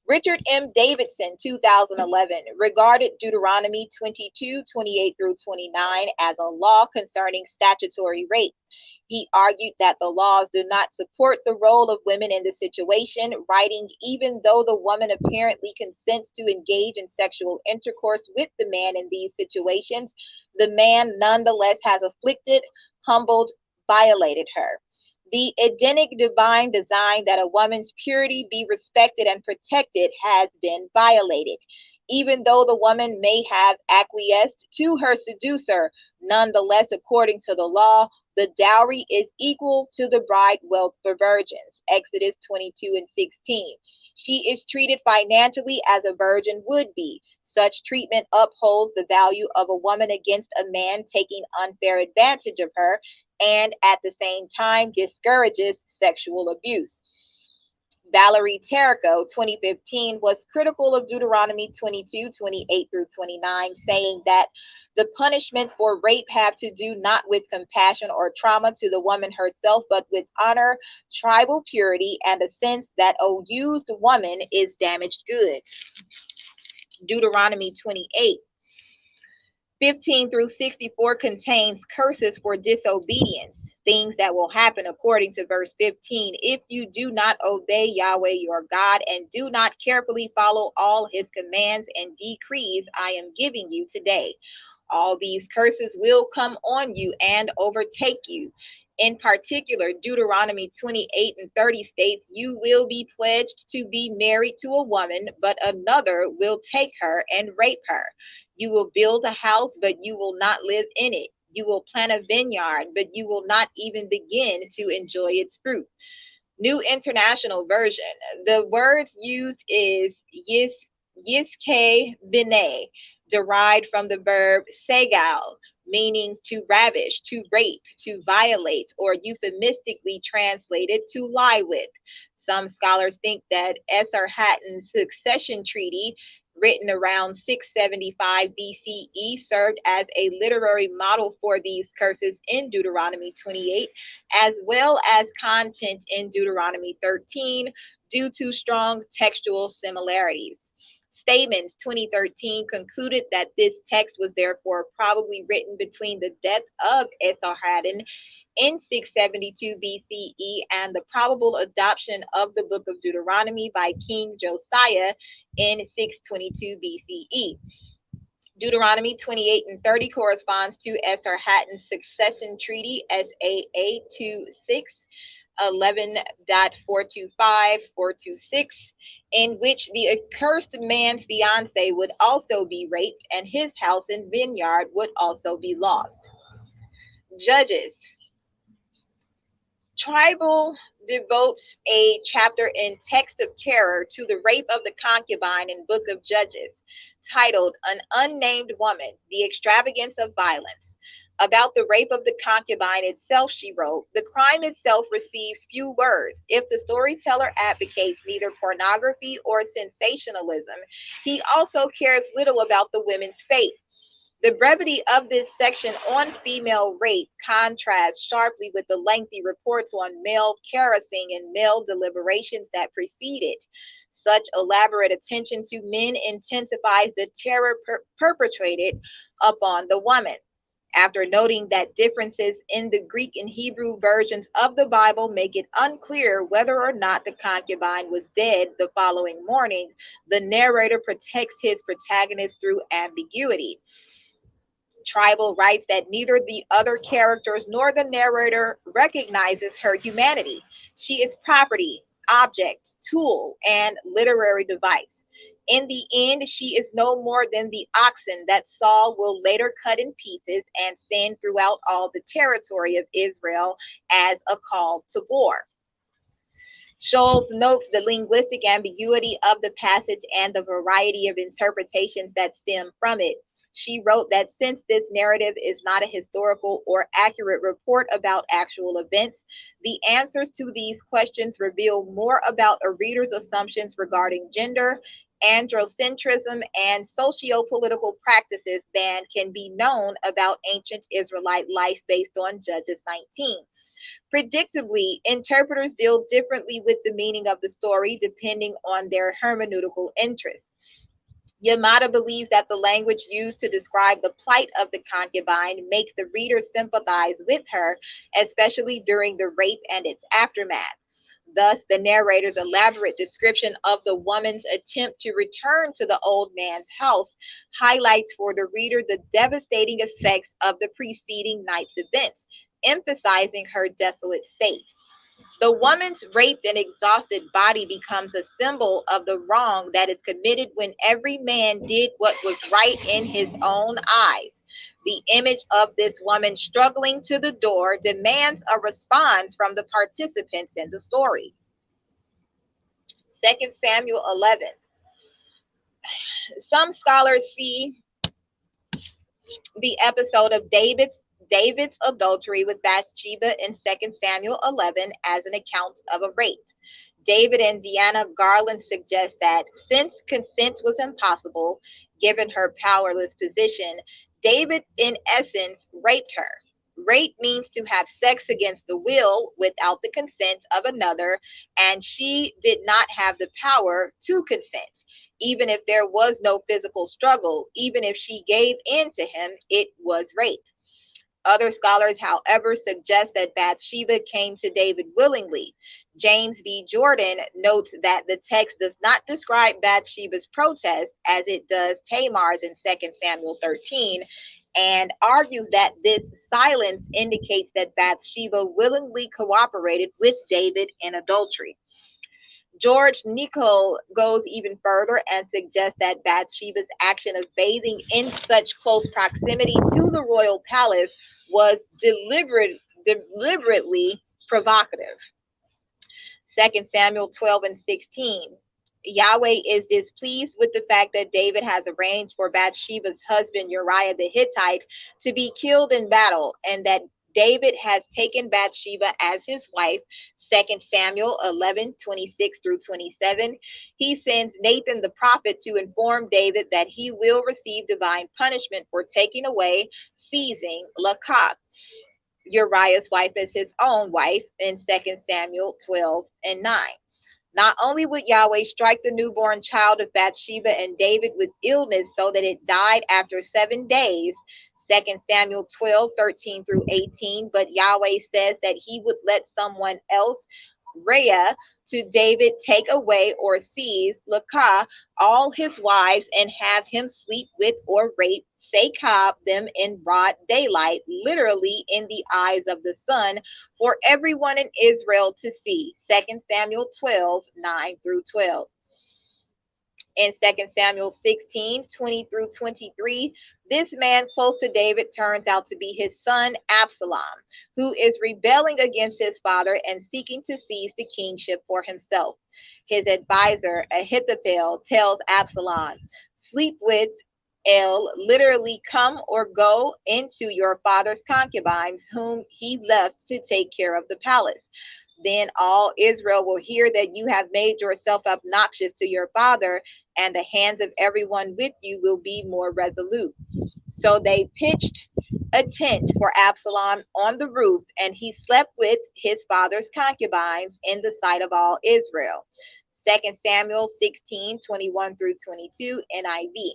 Richard M. Davidson, 2011, regarded Deuteronomy 22:28 through 29 as a law concerning statutory rape. He argued that the laws do not support the role of women in the situation, writing, even though the woman apparently consents to engage in sexual intercourse with the man in these situations, the man nonetheless has afflicted, humbled, violated her. The Edenic divine design that a woman's purity be respected and protected has been violated. Even though the woman may have acquiesced to her seducer, nonetheless, according to the law, the dowry is equal to the bride wealth for virgins, Exodus 22:16. She is treated financially as a virgin would be. Such treatment upholds the value of a woman against a man taking unfair advantage of her, and at the same time discourages sexual abuse. Valerie Terrico, 2015, was critical of Deuteronomy 22:28 through 29, saying that the punishments for rape have to do not with compassion or trauma to the woman herself, but with honor, tribal purity, and a sense that a used woman is damaged goods. Deuteronomy 28:15 through 64 contains curses for disobedience, things that will happen according to verse 15 if you do not obey Yahweh your God and do not carefully follow all his commands and decrees I am giving you today. All these curses will come on you and overtake you. In particular, Deuteronomy 28:30 states, you will be pledged to be married to a woman, but another will take her and rape her. You will build a house, but you will not live in it. You will plant a vineyard, but you will not even begin to enjoy its fruit. New International Version. The words used is yiske bene, derived from the verb segal, meaning to ravish, to rape, to violate, or euphemistically translated to lie with. Some scholars think that Esarhaddon's succession treaty written around 675 BCE, served as a literary model for these curses in Deuteronomy 28, as well as content in Deuteronomy 13, due to strong textual similarities. Statements 2013 concluded that this text was therefore probably written between the death of Esarhaddon in 672 BCE and the probable adoption of the book of Deuteronomy by King Josiah in 622 BCE. Deuteronomy 28 and 30 corresponds to Esarhaddon's succession treaty, SAA 26. 11.425-426, in which the accursed man's fiance would also be raped and his house and vineyard would also be lost. Judges. Tribal devotes a chapter in Text of Terror to the rape of the concubine in Book of Judges, titled An Unnamed Woman, the Extravagance of Violence. About the rape of the concubine itself, she wrote, the crime itself receives few words. If the storyteller advocates neither pornography or sensationalism, he also cares little about the women's fate. The brevity of this section on female rape contrasts sharply with the lengthy reports on male caressing and male deliberations that precede it. Such elaborate attention to men intensifies the terror perpetrated upon the woman. After noting that differences in the Greek and Hebrew versions of the Bible make it unclear whether or not the concubine was dead the following morning, the narrator protects his protagonist through ambiguity. Tribal writes that neither the other characters nor the narrator recognizes her humanity. She is property, object, tool, and literary device. In the end, she is no more than the oxen that Saul will later cut in pieces and send throughout all the territory of Israel as a call to war. Scholes notes the linguistic ambiguity of the passage and the variety of interpretations that stem from it. She wrote that since this narrative is not a historical or accurate report about actual events, the answers to these questions reveal more about a reader's assumptions regarding gender, androcentrism, and socio-political practices than can be known about ancient Israelite life based on Judges 19. Predictably, interpreters deal differently with the meaning of the story depending on their hermeneutical interests. Yamada believes that the language used to describe the plight of the concubine makes the reader sympathize with her, especially during the rape and its aftermath. Thus, the narrator's elaborate description of the woman's attempt to return to the old man's house highlights for the reader the devastating effects of the preceding night's events, emphasizing her desolate state. The woman's raped and exhausted body becomes a symbol of the wrong that is committed when every man did what was right in his own eyes. The image of this woman struggling to the door demands a response from the participants in the story. 2 Samuel 11. Some scholars see the episode of David's adultery with Bathsheba in 2 Samuel 11 as an account of a rape. David and Deanna Garland suggest that since consent was impossible, given her powerless position, David in essence raped her. Rape means to have sex against the will without the consent of another, and she did not have the power to consent. Even if there was no physical struggle, even if she gave in to him, it was rape. Other scholars, however, suggest that Bathsheba came to David willingly. James B. Jordan notes that the text does not describe Bathsheba's protest as it does Tamar's in 2 Samuel 13, and argues that this silence indicates that Bathsheba willingly cooperated with David in adultery. George Nicol goes even further and suggests that Bathsheba's action of bathing in such close proximity to the royal palace was deliberately provocative. 2 Samuel 12 and 16. Yahweh is displeased with the fact that David has arranged for Bathsheba's husband Uriah the Hittite to be killed in battle, and that David has taken Bathsheba as his wife. 2 Samuel 11:26 through 27. He sends Nathan the prophet to inform David that he will receive divine punishment for taking away, seizing Lakah, Uriah's wife, as his own wife in 2 Samuel 12:9. Not only would Yahweh strike the newborn child of Bathsheba and David with illness so that it died after 7 days, 2 Samuel 12:13 through 18, but Yahweh says that he would let someone else, Rhea, to David, take away or seize Lakah, all his wives, and have him sleep with or rape Sachab them in broad daylight, literally in the eyes of the sun, for everyone in Israel to see. 2 Samuel 12:9 through 12. In 2 Samuel 16:20 through 23, this man close to David turns out to be his son Absalom, who is rebelling against his father and seeking to seize the kingship for himself. His advisor Ahithophel tells Absalom, sleep with literally come or go into your father's concubines, whom he left to take care of the palace. Then all Israel will hear that you have made yourself obnoxious to your father, and the hands of everyone with you will be more resolute. So they pitched a tent for Absalom on the roof, and he slept with his father's concubines in the sight of all Israel. 2 Samuel 16:21 through 22, NIV.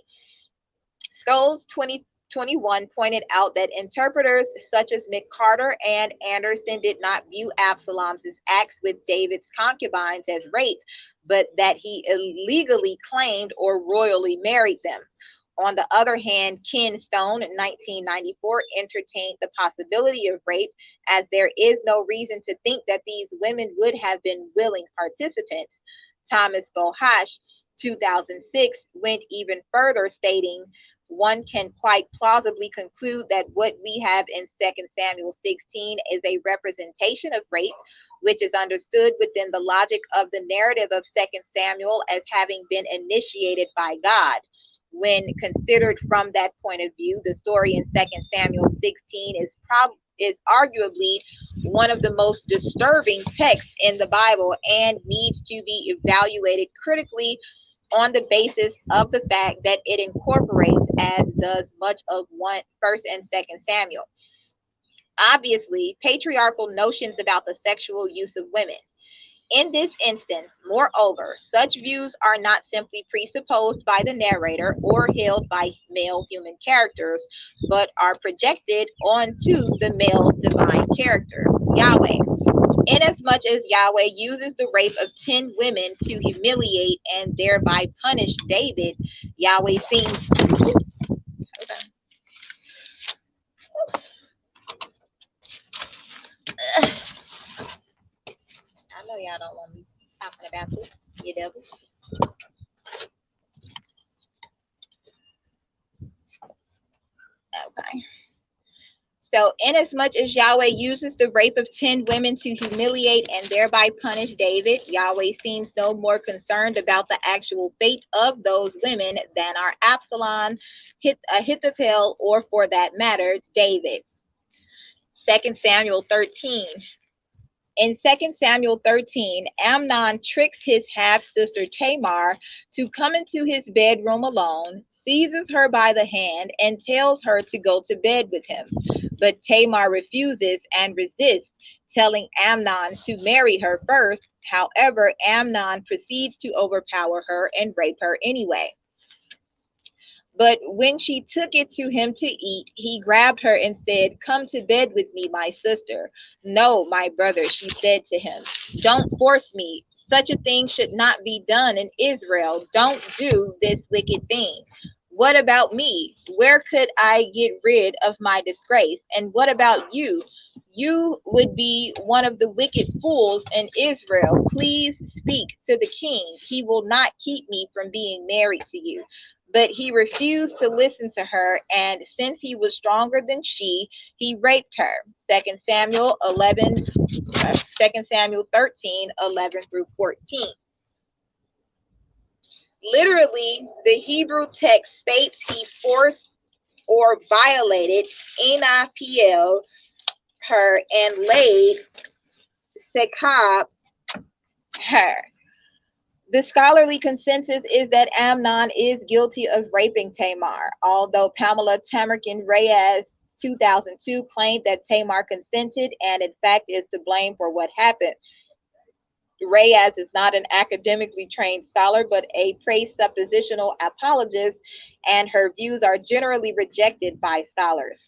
Scrolls 2021 pointed out that interpreters such as McCarter and Anderson did not view Absalom's acts with David's concubines as rape, but that he illegally claimed or royally married them. On the other hand, Ken Stone in 1994 entertained the possibility of rape, as there is no reason to think that these women would have been willing participants. Thomas Bohash, 2006, went even further, stating, one can quite plausibly conclude that what we have in 2 Samuel 16 is a representation of rape, which is understood within the logic of the narrative of 2 Samuel as having been initiated by God. When considered from that point of view, the story in 2 Samuel 16 is arguably one of the most disturbing texts in the Bible and needs to be evaluated critically on the basis of the fact that it incorporates, as does much of 1st and 2nd Samuel, obviously patriarchal notions about the sexual use of women. In this instance, moreover, such views are not simply presupposed by the narrator or held by male human characters, but are projected onto the male divine character, Yahweh. Inasmuch as Yahweh uses the rape of 10 women to humiliate and thereby punish David, Yahweh seems. I know y'all don't want me talking about this, you devils. Okay. So, inasmuch as Yahweh uses the rape of 10 women to humiliate and thereby punish David, Yahweh seems no more concerned about the actual fate of those women than are Absalom, Ahithophel, or for that matter, David. 2 Samuel 13. In 2 Samuel 13, Amnon tricks his half-sister Tamar to come into his bedroom alone, seizes her by the hand, and tells her to go to bed with him. But Tamar refuses and resists, telling Amnon to marry her first. However, Amnon proceeds to overpower her and rape her anyway. But when she took it to him to eat, he grabbed her and said, come to bed with me, my sister. No, my brother, she said to him. Don't force me. Such a thing should not be done in Israel. Don't do this wicked thing. What about me? Where could I get rid of my disgrace? And what about you? You would be one of the wicked fools in Israel. Please speak to the king. He will not keep me from being married to you. But he refused to listen to her, and since he was stronger than she, he raped her. 2 Samuel 13, 11 through 14. Literally, the Hebrew text states he forced or violated Ena Piel, her and laid Sekab her. The scholarly consensus is that Amnon is guilty of raping Tamar, although Pamela Tamarkin Reyes 2002 claimed that Tamar consented and in fact is to blame for what happened. Reyes is not an academically trained scholar, but a presuppositional apologist, and her views are generally rejected by scholars.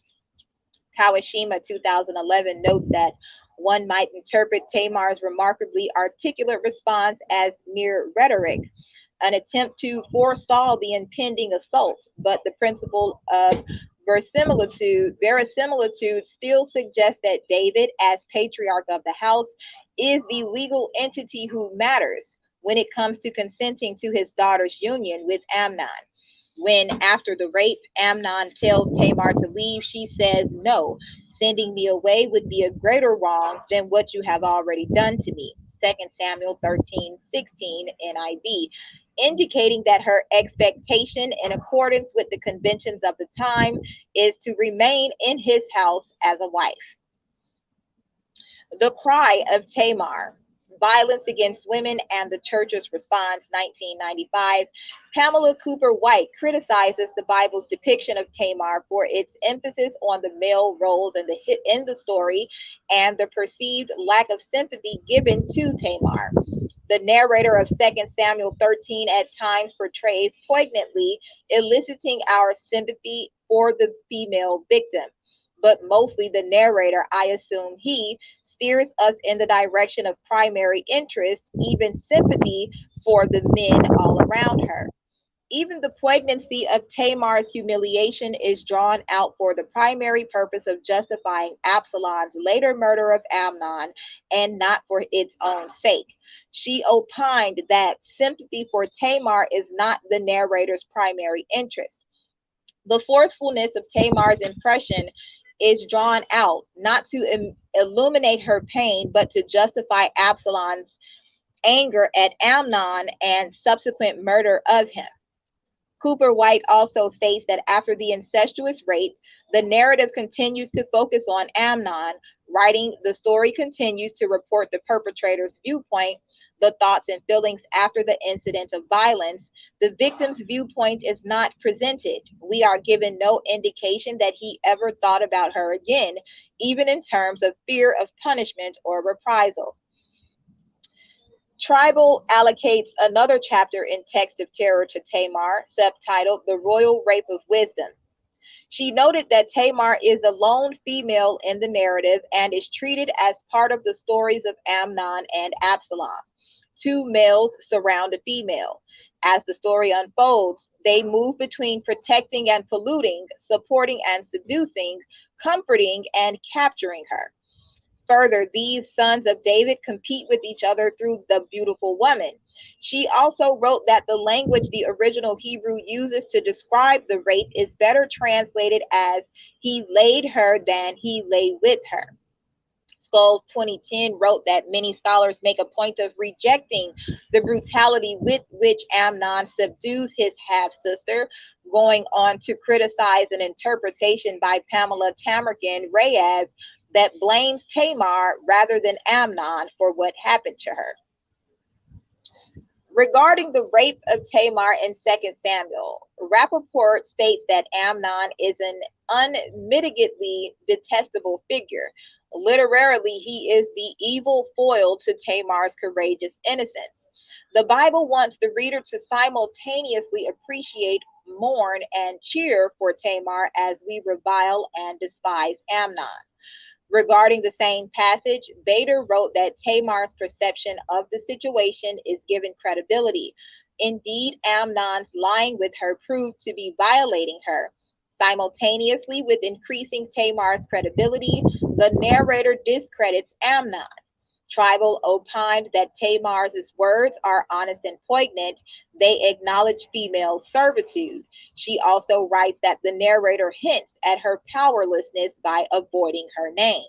Kawashima 2011 notes that one might interpret Tamar's remarkably articulate response as mere rhetoric, an attempt to forestall the impending assault, but the principle of verisimilitude still suggests that David, as patriarch of the house, is the legal entity who matters when it comes to consenting to his daughter's union with Amnon. When, after the rape, Amnon tells Tamar to leave, she says, "No, sending me away would be a greater wrong than what you have already done to me." 2 Samuel 13:16 NIV, indicating that her expectation, in accordance with the conventions of the time, is to remain in his house as a wife. The Cry of Tamar, Violence Against Women and the Church's Response, 1995. Pamela Cooper White criticizes the Bible's depiction of Tamar for its emphasis on the male roles in the story and the perceived lack of sympathy given to Tamar. The narrator of 2 Samuel 13 at times portrays poignantly, eliciting our sympathy for the female victim. But mostly the narrator, I assume he, steers us in the direction of primary interest, even sympathy for the men all around her. Even the poignancy of Tamar's humiliation is drawn out for the primary purpose of justifying Absalom's later murder of Amnon and not for its own sake. She opined that sympathy for Tamar is not the narrator's primary interest. The forcefulness of Tamar's impression is drawn out not to illuminate her pain, but to justify Absalom's anger at Amnon and subsequent murder of him. Cooper White also states that after the incestuous rape, the narrative continues to focus on Amnon. Writing, the story continues to report the perpetrator's viewpoint, the thoughts and feelings after the incident of violence. The victim's viewpoint is not presented. We are given no indication that he ever thought about her again, even in terms of fear of punishment or reprisal. Tribal allocates another chapter in Text of Terror to Tamar, subtitled The Royal Rape of Wisdom. She noted that Tamar is the lone female in the narrative and is treated as part of the stories of Amnon and Absalom. Two males surround a female. As the story unfolds, they move between protecting and polluting, supporting and seducing, comforting and capturing her. Further, these sons of David compete with each other through the beautiful woman. She also wrote that the language the original Hebrew uses to describe the rape is better translated as "he laid her" than "he lay with her." Skulls 2010 wrote that many scholars make a point of rejecting the brutality with which Amnon subdues his half-sister, going on to criticize an interpretation by Pamela Tamarkin Reyes that blames Tamar rather than Amnon for what happened to her. Regarding the rape of Tamar in 2 Samuel, Rappaport states that Amnon is an unmitigatedly detestable figure. Literally, he is the evil foil to Tamar's courageous innocence. The Bible wants the reader to simultaneously appreciate, mourn, and cheer for Tamar as we revile and despise Amnon. Regarding the same passage, Bader wrote that Tamar's perception of the situation is given credibility. Indeed, Amnon's lying with her proved to be violating her. Simultaneously with increasing Tamar's credibility, the narrator discredits Amnon. Tribal opined that Tamar's words are honest and poignant. They acknowledge female servitude. She also writes that the narrator hints at her powerlessness by avoiding her name.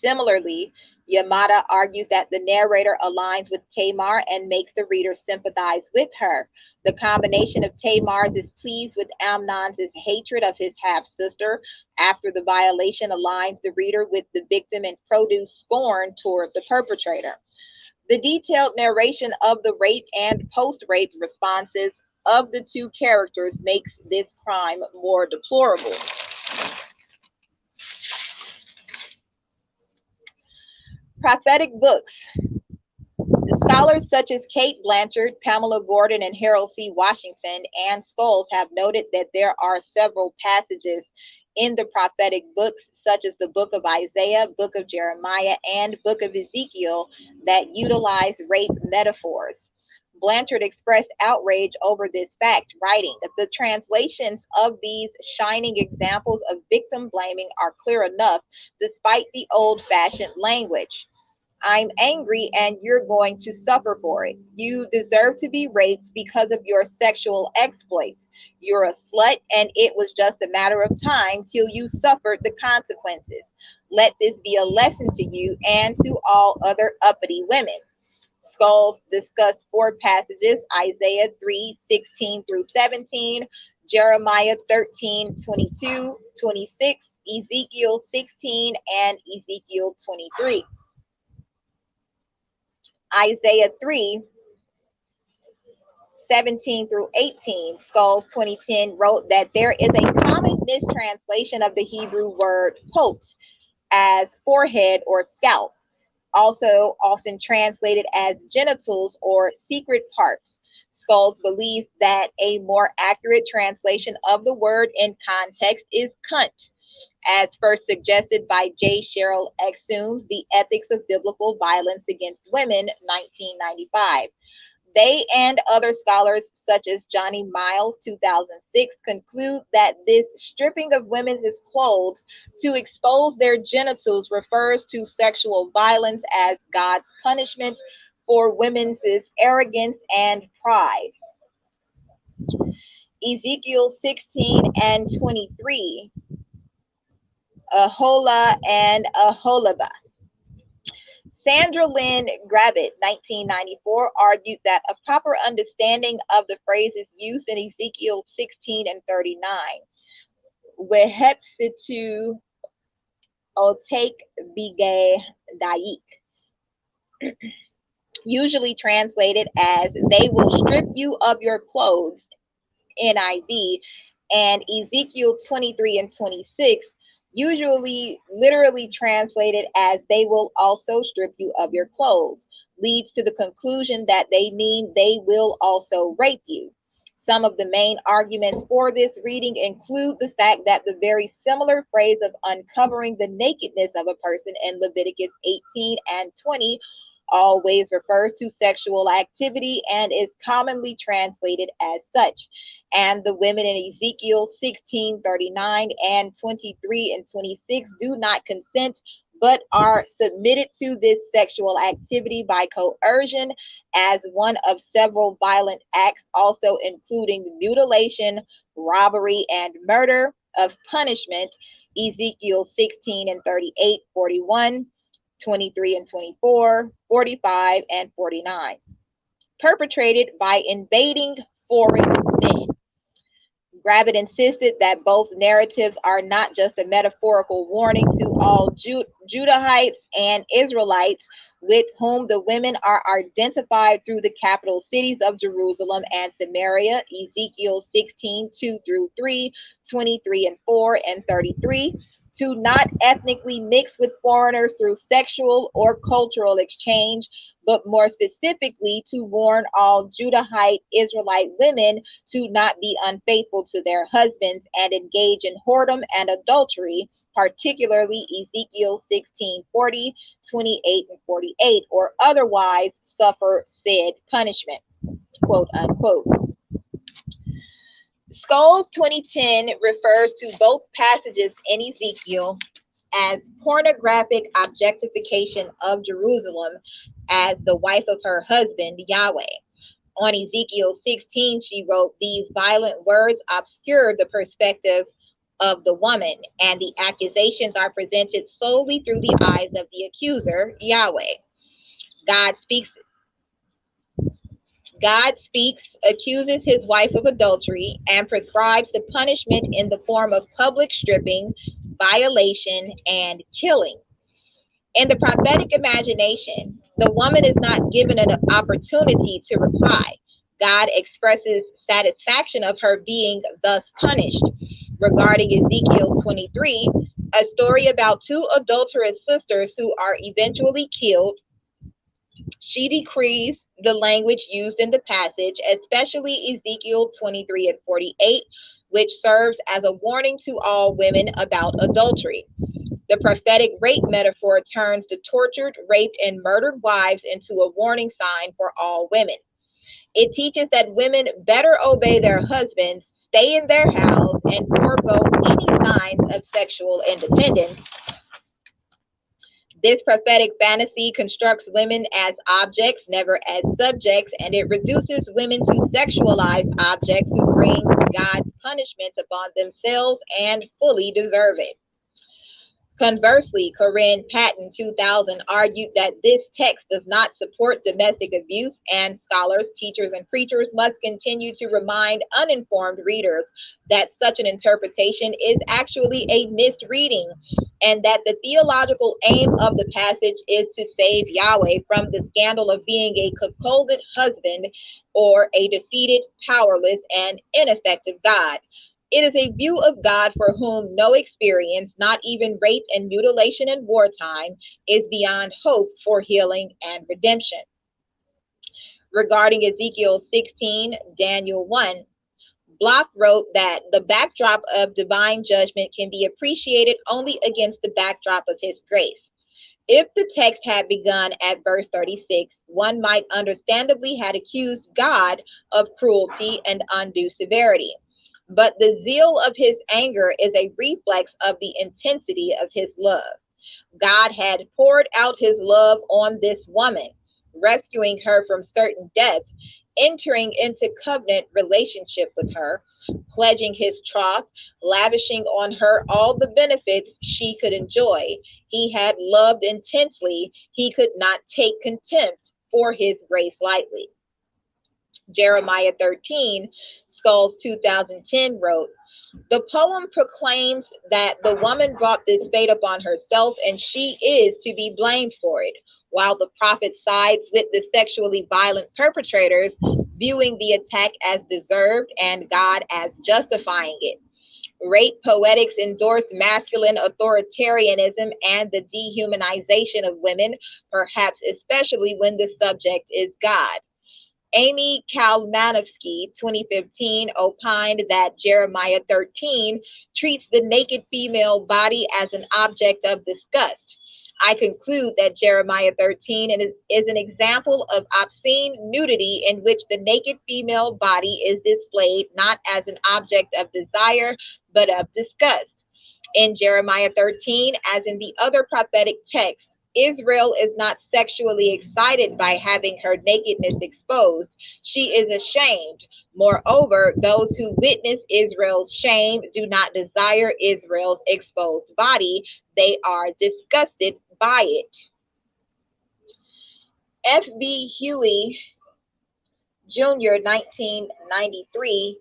Similarly, Yamada argues that the narrator aligns with Tamar and makes the reader sympathize with her. The combination of Tamar's is pleased with Amnon's hatred of his half sister after the violation aligns the reader with the victim and produce scorn toward the perpetrator. The detailed narration of the rape and post rape responses of the two characters makes this crime more deplorable. Prophetic books. Scholars such as Kate Blanchard, Pamela Gordon, and Harold C. Washington and Scholes have noted that there are several passages in the prophetic books, such as the book of Isaiah, book of Jeremiah, and book of Ezekiel, that utilize rape metaphors. Blanchard expressed outrage over this fact, writing that the translations of these shining examples of victim blaming are clear enough despite the old fashioned language. I'm angry and you're going to suffer for it. You deserve to be raped because of your sexual exploits. You're a slut and it was just a matter of time till you suffered the consequences. Let this be a lesson to you and to all other uppity women. Scholes discussed four passages: Isaiah 3:16 through 17, Jeremiah 13:22, 26, Ezekiel 16, and Ezekiel 23. Isaiah 3:17 through 18, Scholes 2010 wrote that there is a common mistranslation of the Hebrew word pot as forehead or scalp, also often translated as genitals or secret parts. Scholes believes that a more accurate translation of the word in context is cunt, as first suggested by J. Sherrill Exum's The Ethics of Biblical Violence Against Women, 1995. They and other scholars, such as Johnny Miles, 2006, conclude that this stripping of women's clothes to expose their genitals refers to sexual violence as God's punishment for women's arrogance and pride. Ezekiel 16 and 23, Aholah and Aholibah. Sandra Lynn Gravitt, 1994, argued that a proper understanding of the phrases used in Ezekiel 16 and 39, Wehepsitu Otek Bige Daik, usually translated as they will strip you of your clothes, NIV, and Ezekiel 23 and 26, usually literally translated as they will also strip you of your clothes, leads to the conclusion that they mean they will also rape you. Some of the main arguments for this reading include the fact that the very similar phrase of uncovering the nakedness of a person in Leviticus 18 and 20 always refers to sexual activity and is commonly translated as such. And the women in Ezekiel 16, 39, and 23 and 26 do not consent, but are submitted to this sexual activity by coercion as one of several violent acts, also including mutilation, robbery, and murder of punishment. Ezekiel 16 and 38, 41, 23 and 24, 45, and 49. Perpetrated by invading foreign men. Gravitt insisted that both narratives are not just a metaphorical warning to all Judahites and Israelites with whom the women are identified through the capital cities of Jerusalem and Samaria, Ezekiel 16, 2 through 3, 23 and 4, and 33, to not ethnically mix with foreigners through sexual or cultural exchange, but more specifically to warn all Judahite Israelite women to not be unfaithful to their husbands and engage in whoredom and adultery, particularly Ezekiel 16, 40, 28, and 48, or otherwise suffer said punishment, quote unquote. Scholes 2010 refers to both passages in Ezekiel as pornographic objectification of Jerusalem as the wife of her husband, Yahweh. On Ezekiel 16, she wrote, these violent words obscure the perspective of the woman, and the accusations are presented solely through the eyes of the accuser, Yahweh. God speaks God speaks, accuses his wife of adultery, and prescribes the punishment in the form of public stripping, violation, and killing. In the prophetic imagination, the woman is not given an opportunity to reply. God expresses satisfaction of her being thus punished. Regarding Ezekiel 23, a story about two adulterous sisters who are eventually killed, she decrees the language used in the passage, especially Ezekiel 23 and 48, which serves as a warning to all women about adultery. The prophetic rape metaphor turns the tortured, raped, and murdered wives into a warning sign for all women. It teaches that women better obey their husbands, stay in their house, and forego any signs of sexual independence. This prophetic fantasy constructs women as objects, never as subjects, and it reduces women to sexualized objects who bring God's punishment upon themselves and fully deserve it. Conversely, Corinne Patton 2000 argued that this text does not support domestic abuse, and scholars, teachers, and preachers must continue to remind uninformed readers that such an interpretation is actually a misreading, and that the theological aim of the passage is to save Yahweh from the scandal of being a cuckolded husband or a defeated, powerless, and ineffective God. It is a view of God for whom no experience, not even rape and mutilation in wartime, is beyond hope for healing and redemption. Regarding Ezekiel 16, Daniel 1, Block wrote that the backdrop of divine judgment can be appreciated only against the backdrop of his grace. If the text had begun at verse 36, one might understandably have accused God of cruelty and undue severity. But the zeal of his anger is a reflex of the intensity of his love. God had poured out his love on this woman, rescuing her from certain death, entering into covenant relationship with her, pledging his troth, lavishing on her all the benefits she could enjoy. He had loved intensely. He could not take contempt for his grace lightly. Jeremiah 13, Skulls 2010 wrote, the poem proclaims that the woman brought this fate upon herself and she is to be blamed for it, while the prophet sides with the sexually violent perpetrators, viewing the attack as deserved and God as justifying it. Rape poetics endorsed masculine authoritarianism and the dehumanization of women, perhaps especially when the subject is God. Amy Kalmanovsky, 2015, opined that Jeremiah 13 treats the naked female body as an object of disgust. I conclude that Jeremiah 13 is an example of obscene nudity in which the naked female body is displayed not as an object of desire, but of disgust. In Jeremiah 13, as in the other prophetic texts, Israel is not sexually excited by having her nakedness exposed. She is ashamed. Moreover, those who witness Israel's shame do not desire Israel's exposed body. They are disgusted by it. F.B. Huey Jr., 1993,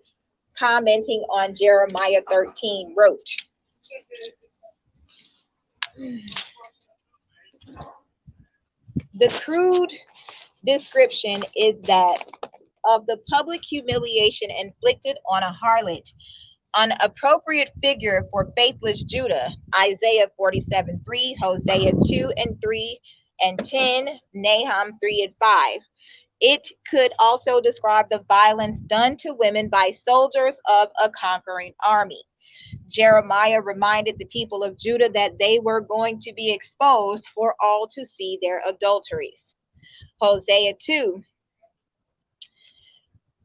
commenting on Jeremiah 13, wrote, the crude description is that of the public humiliation inflicted on a harlot, an appropriate figure for faithless Judah, Isaiah 47:3, Hosea 2:3 and 10, Nahum 3:5. It could also describe the violence done to women by soldiers of a conquering army. Jeremiah reminded the people of Judah that they were going to be exposed for all to see their adulteries. Hosea 2.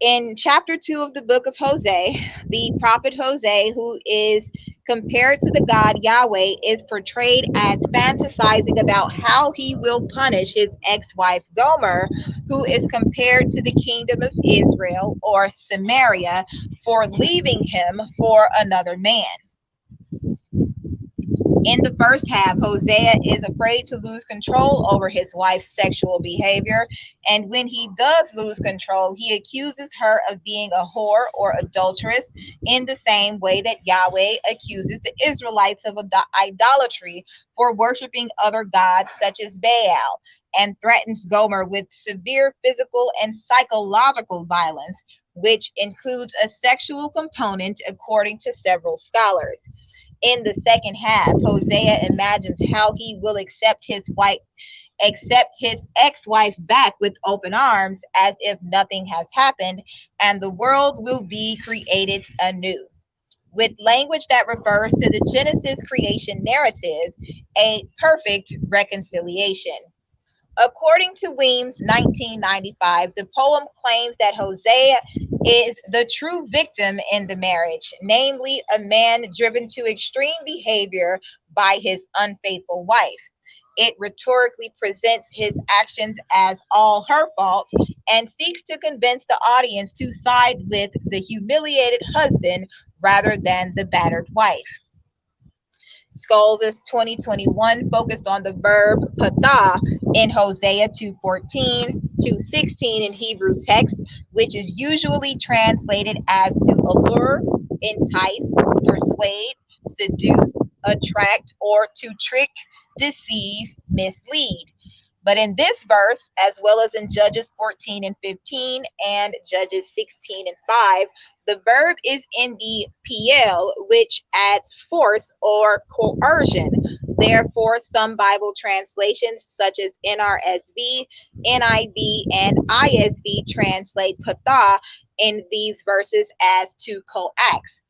In chapter 2 of the book of Hosea, the prophet Hosea, who is compared to the God Yahweh, is portrayed as fantasizing about how he will punish his ex-wife Gomer, who is compared to the kingdom of Israel or Samaria, for leaving him for another man. In the first half, Hosea is afraid to lose control over his wife's sexual behavior, and when he does lose control, he accuses her of being a whore or adulteress in the same way that Yahweh accuses the Israelites of idolatry for worshiping other gods such as Baal, and threatens Gomer with severe physical and psychological violence, which includes a sexual component, according to several scholars. In the second half, Hosea imagines how he will accept his ex-wife back with open arms as if nothing has happened, and the world will be created anew. With language that refers to the Genesis creation narrative, a perfect reconciliation. According to Weems' 1995, the poem claims that Hosea is the true victim in the marriage, namely a man driven to extreme behavior by his unfaithful wife. It rhetorically presents his actions as all her fault and seeks to convince the audience to side with the humiliated husband rather than the battered wife. Skulls' 2021 focused on the verb patah in Hosea 2:14 to 16 in Hebrew text, which is usually translated as to allure, entice, persuade, seduce, attract, or to trick, deceive, mislead. But in this verse, as well as in Judges 14 and 15 and Judges 16 and 5, the verb is in the PL, which adds force or coercion. Therefore, some Bible translations, such as NRSV, NIV, and ISV, translate patah in these verses as to coax.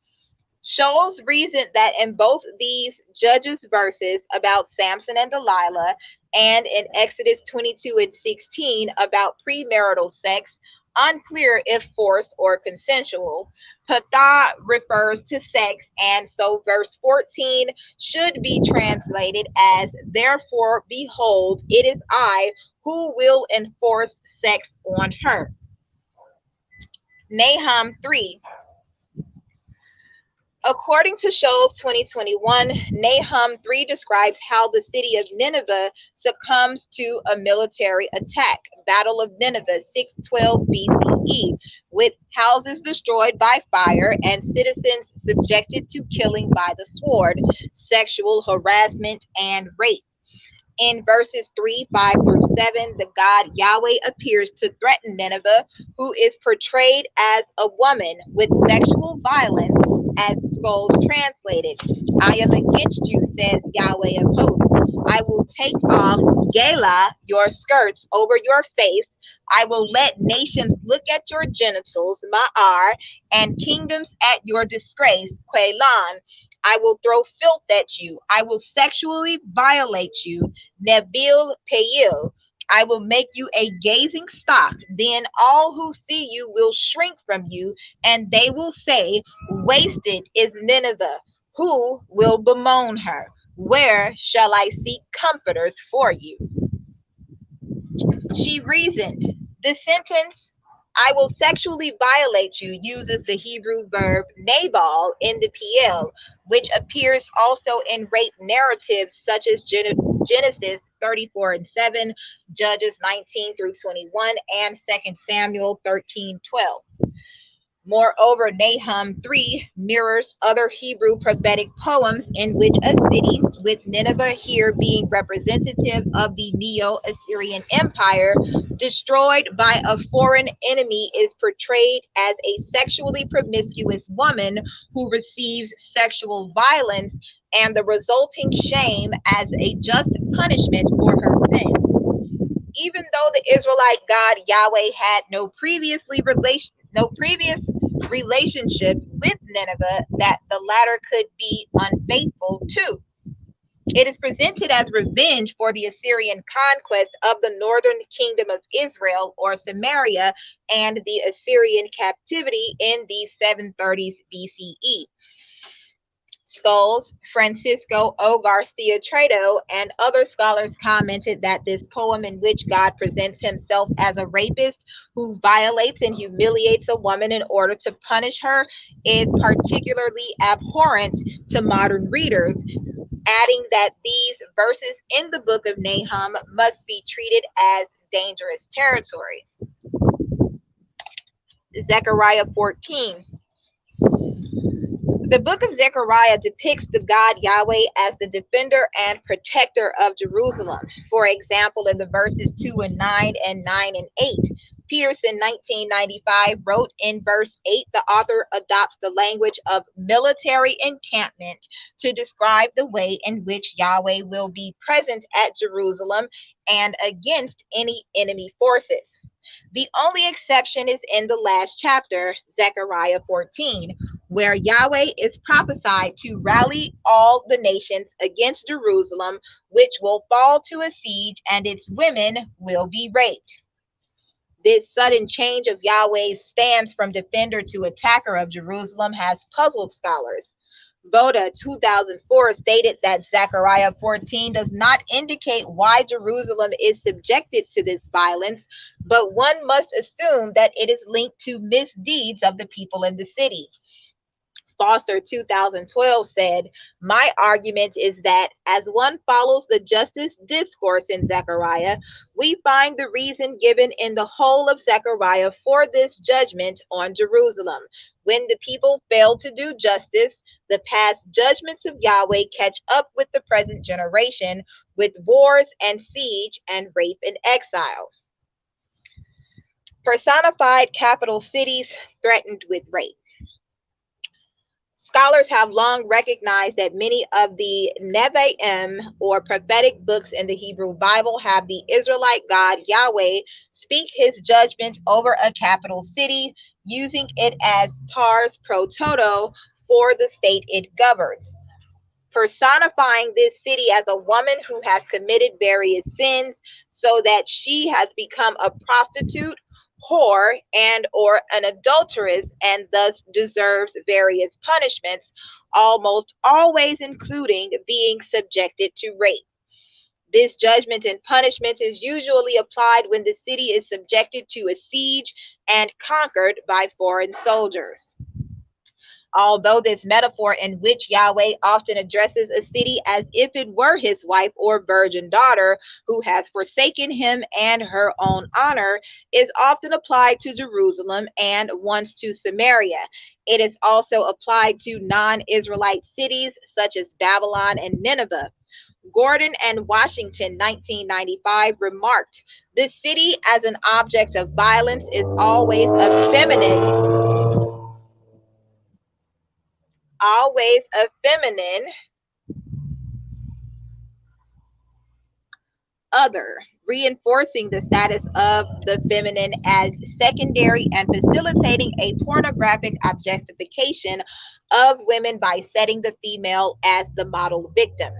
Shows reason that in both these Judges verses about Samson and Delilah, and in Exodus 22 and 16 about premarital sex, unclear if forced or consensual. Patah refers to sex, and so verse 14 should be translated as, therefore, behold, it is I who will enforce sex on her. Nahum 3. According to Shoals 2021, Nahum 3 describes how the city of Nineveh succumbs to a military attack, Battle of Nineveh, 612 BCE, with houses destroyed by fire and citizens subjected to killing by the sword, sexual harassment, and rape. In verses 3, 5 through 7, the God Yahweh appears to threaten Nineveh, who is portrayed as a woman, with sexual violence, as Skulls translated. I am against you, says Yahweh of hosts. I will take off Gala, your skirts, over your face. I will let nations look at your genitals, Ma'ar, and kingdoms at your disgrace, Quelan. I will throw filth at you. I will sexually violate you, Nebil Peil. I will make you a gazing stock. Then all who see you will shrink from you, and they will say, wasted is Nineveh. Who will bemoan her? Where shall I seek comforters for you? She reasoned. The sentence, I will sexually violate you, uses the Hebrew verb nabal in the PL, which appears also in rape narratives such as Genesis 34 and 7, Judges 19 through 21, and 2 Samuel 13:12. Moreover, Nahum 3 mirrors other Hebrew prophetic poems in which a city, with Nineveh here being representative of the Neo-Assyrian Empire, destroyed by a foreign enemy, is portrayed as a sexually promiscuous woman who receives sexual violence and the resulting shame as a just punishment for her sin. Even though the Israelite God Yahweh had no previous relationship with Nineveh, that the latter could be unfaithful to. It is presented as revenge for the Assyrian conquest of the northern kingdom of Israel or Samaria and the Assyrian captivity in the 730s BCE. Skulls, Francisco O. Garcia Tredo, and other scholars commented that this poem, in which God presents himself as a rapist who violates and humiliates a woman in order to punish her, is particularly abhorrent to modern readers, adding that these verses in the book of Nahum must be treated as dangerous territory. Zechariah 14. The book of Zechariah depicts the God Yahweh as the defender and protector of Jerusalem. For example, in the verses 2 and 9 and 9 and 8, Peterson, 1995, wrote in verse 8, the author adopts the language of military encampment to describe the way in which Yahweh will be present at Jerusalem and against any enemy forces. The only exception is in the last chapter, Zechariah 14, where Yahweh is prophesied to rally all the nations against Jerusalem, which will fall to a siege and its women will be raped. This sudden change of Yahweh's stance from defender to attacker of Jerusalem has puzzled scholars. Boda, 2004, stated that Zechariah 14 does not indicate why Jerusalem is subjected to this violence, but one must assume that it is linked to misdeeds of the people in the city. Foster, 2012, said, my argument is that as one follows the justice discourse in Zechariah, we find the reason given in the whole of Zechariah for this judgment on Jerusalem. When the people fail to do justice, the past judgments of Yahweh catch up with the present generation with wars and siege and rape and exile. Personified capital cities threatened with rape. Scholars have long recognized that many of the Nevi'im, or prophetic books in the Hebrew Bible, have the Israelite God Yahweh speak his judgment over a capital city, using it as pars pro toto for the state it governs. Personifying this city as a woman who has committed various sins so that she has become a prostitute, whore, and or an adulteress, and thus deserves various punishments, almost always including being subjected to rape. This judgment and punishment is usually applied when the city is subjected to a siege and conquered by foreign soldiers. Although this metaphor in which Yahweh often addresses a city as if it were his wife or virgin daughter who has forsaken him and her own honor is often applied to Jerusalem and once to Samaria. It is also applied to non-Israelite cities such as Babylon and Nineveh. Gordon and Washington, 1995, remarked, the city as an object of violence is always a feminine other, reinforcing the status of the feminine as secondary and facilitating a pornographic objectification of women by setting the female as the model victim.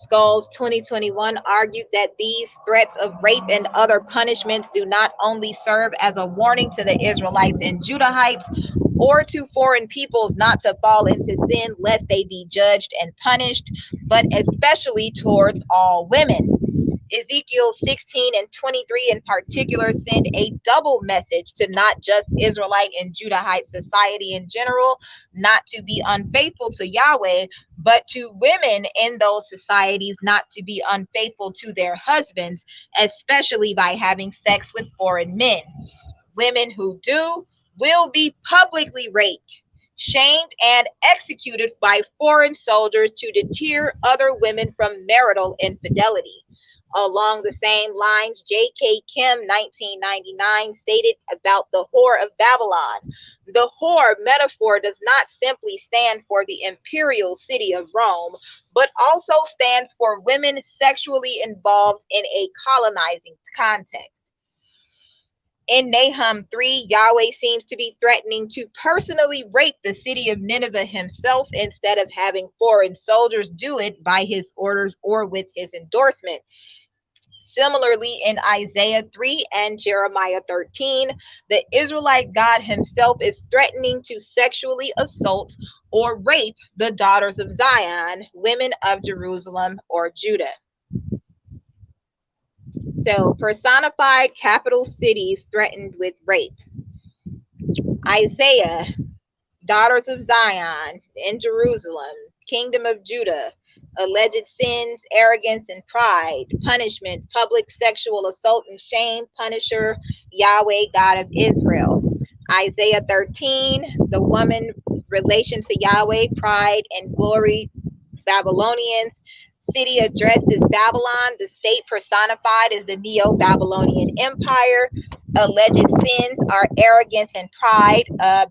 Skulls 2021 argued that these threats of rape and other punishments do not only serve as a warning to the Israelites and Judahites or to foreign peoples not to fall into sin lest they be judged and punished, but especially towards all women. Ezekiel 16 and 23 in particular send a double message to not just Israelite and Judahite society in general, not to be unfaithful to Yahweh, but to women in those societies not to be unfaithful to their husbands, especially by having sex with foreign men. Women who do will be publicly raped, shamed, and executed by foreign soldiers to deter other women from marital infidelity. Along the same lines, J.K. Kim, 1999, stated about the whore of Babylon. The whore metaphor does not simply stand for the imperial city of Rome, but also stands for women sexually involved in a colonizing context. In Nahum 3, Yahweh seems to be threatening to personally rape the city of Nineveh himself instead of having foreign soldiers do it by his orders or with his endorsement. Similarly, in Isaiah 3 and Jeremiah 13, the Israelite God himself is threatening to sexually assault or rape the daughters of Zion, women of Jerusalem or Judah. So, personified capital cities threatened with rape. Isaiah, daughters of Zion in Jerusalem, kingdom of Judah. Alleged sins, arrogance and pride. Punishment, public sexual assault and shame. Punisher, Yahweh, God of Israel. Isaiah 13, the woman, relation to Yahweh, pride and glory, Babylonians. City addressed as Babylon. The state personified as the Neo-Babylonian Empire. Alleged sins are arrogance and pride,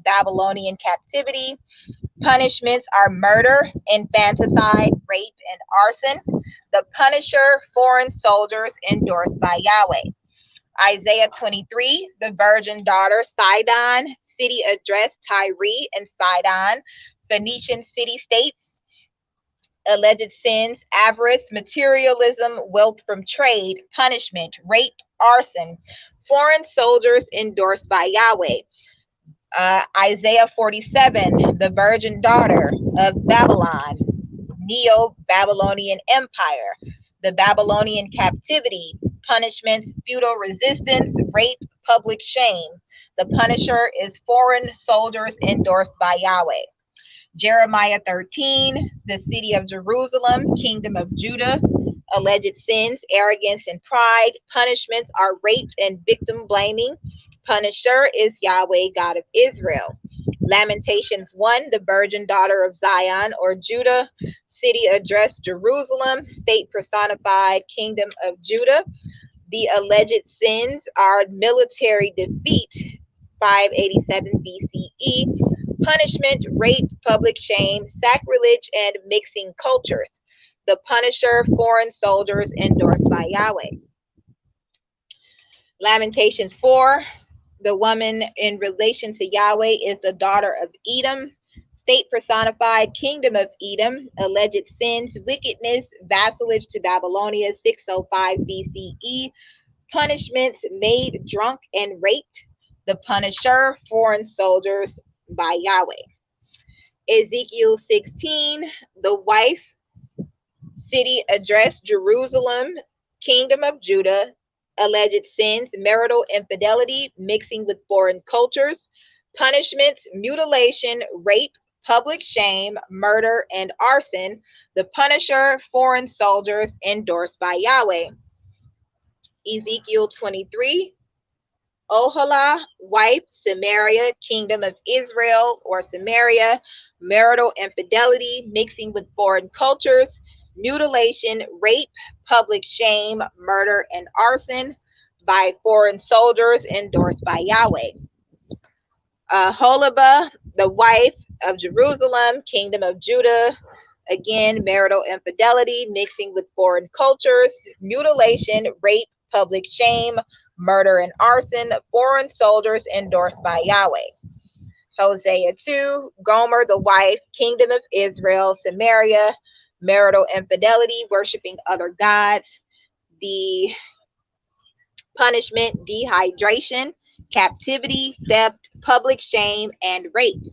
Babylonian captivity. Punishments are murder, infanticide, rape, and arson. The Punisher, foreign soldiers endorsed by Yahweh. Isaiah 23, the virgin daughter, Sidon. City address, Tyre and Sidon. Phoenician city states. Alleged sins, avarice, materialism, wealth from trade, punishment, rape, arson. Foreign soldiers endorsed by Yahweh. Isaiah 47, the virgin daughter of Babylon, Neo-Babylonian Empire, the Babylonian captivity, punishments, feudal resistance, rape, public shame. The punisher is foreign soldiers endorsed by Yahweh. Jeremiah 13, the city of Jerusalem, kingdom of Judah, alleged sins, arrogance, and pride. Punishments are rape and victim blaming. Punisher is Yahweh, God of Israel. Lamentations 1, the virgin daughter of Zion or Judah, city address Jerusalem, state personified kingdom of Judah. The alleged sins are military defeat, 587 BCE, punishment, rape, public shame, sacrilege, and mixing cultures. The Punisher, foreign soldiers endorsed by Yahweh. Lamentations 4, the woman in relation to Yahweh is the daughter of Edom, state personified kingdom of Edom, alleged sins, wickedness, vassalage to Babylonia, 605 BCE, punishments, made drunk and raped. The Punisher, foreign soldiers by Yahweh. Ezekiel 16, the wife, city address Jerusalem, kingdom of Judah, alleged sins, marital infidelity, mixing with foreign cultures, punishments, mutilation, rape, public shame, murder, and arson. The Punisher, foreign soldiers endorsed by Yahweh. Ezekiel 23, Oholah, wife, Samaria, kingdom of Israel or Samaria, marital infidelity, mixing with foreign cultures, mutilation, rape, public shame, murder, and arson by foreign soldiers endorsed by Yahweh. Holabah, the wife of Jerusalem, kingdom of Judah, again, marital infidelity, mixing with foreign cultures, mutilation, rape, public shame, murder, and arson, foreign soldiers endorsed by Yahweh. Hosea 2, Gomer, the wife, kingdom of Israel, Samaria, marital infidelity, worshiping other gods. The punishment, dehydration, captivity, theft, public shame, and rape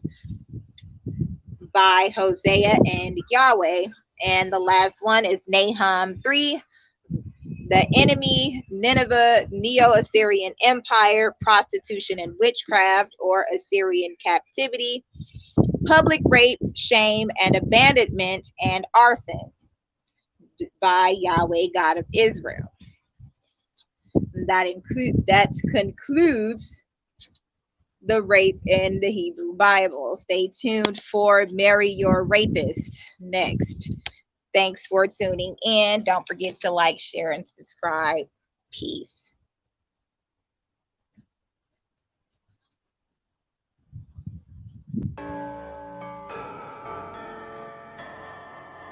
by Hosea and Yahweh. And the last one is Nahum 3, the enemy, Nineveh, Neo-Assyrian Empire, prostitution and witchcraft or Assyrian captivity, public rape, shame, and abandonment, and arson by Yahweh, God of Israel. That concludes the rape in the Hebrew Bible. Stay tuned for Marry Your Rapist next. Thanks for tuning in. Don't forget to like, share, and subscribe. Peace.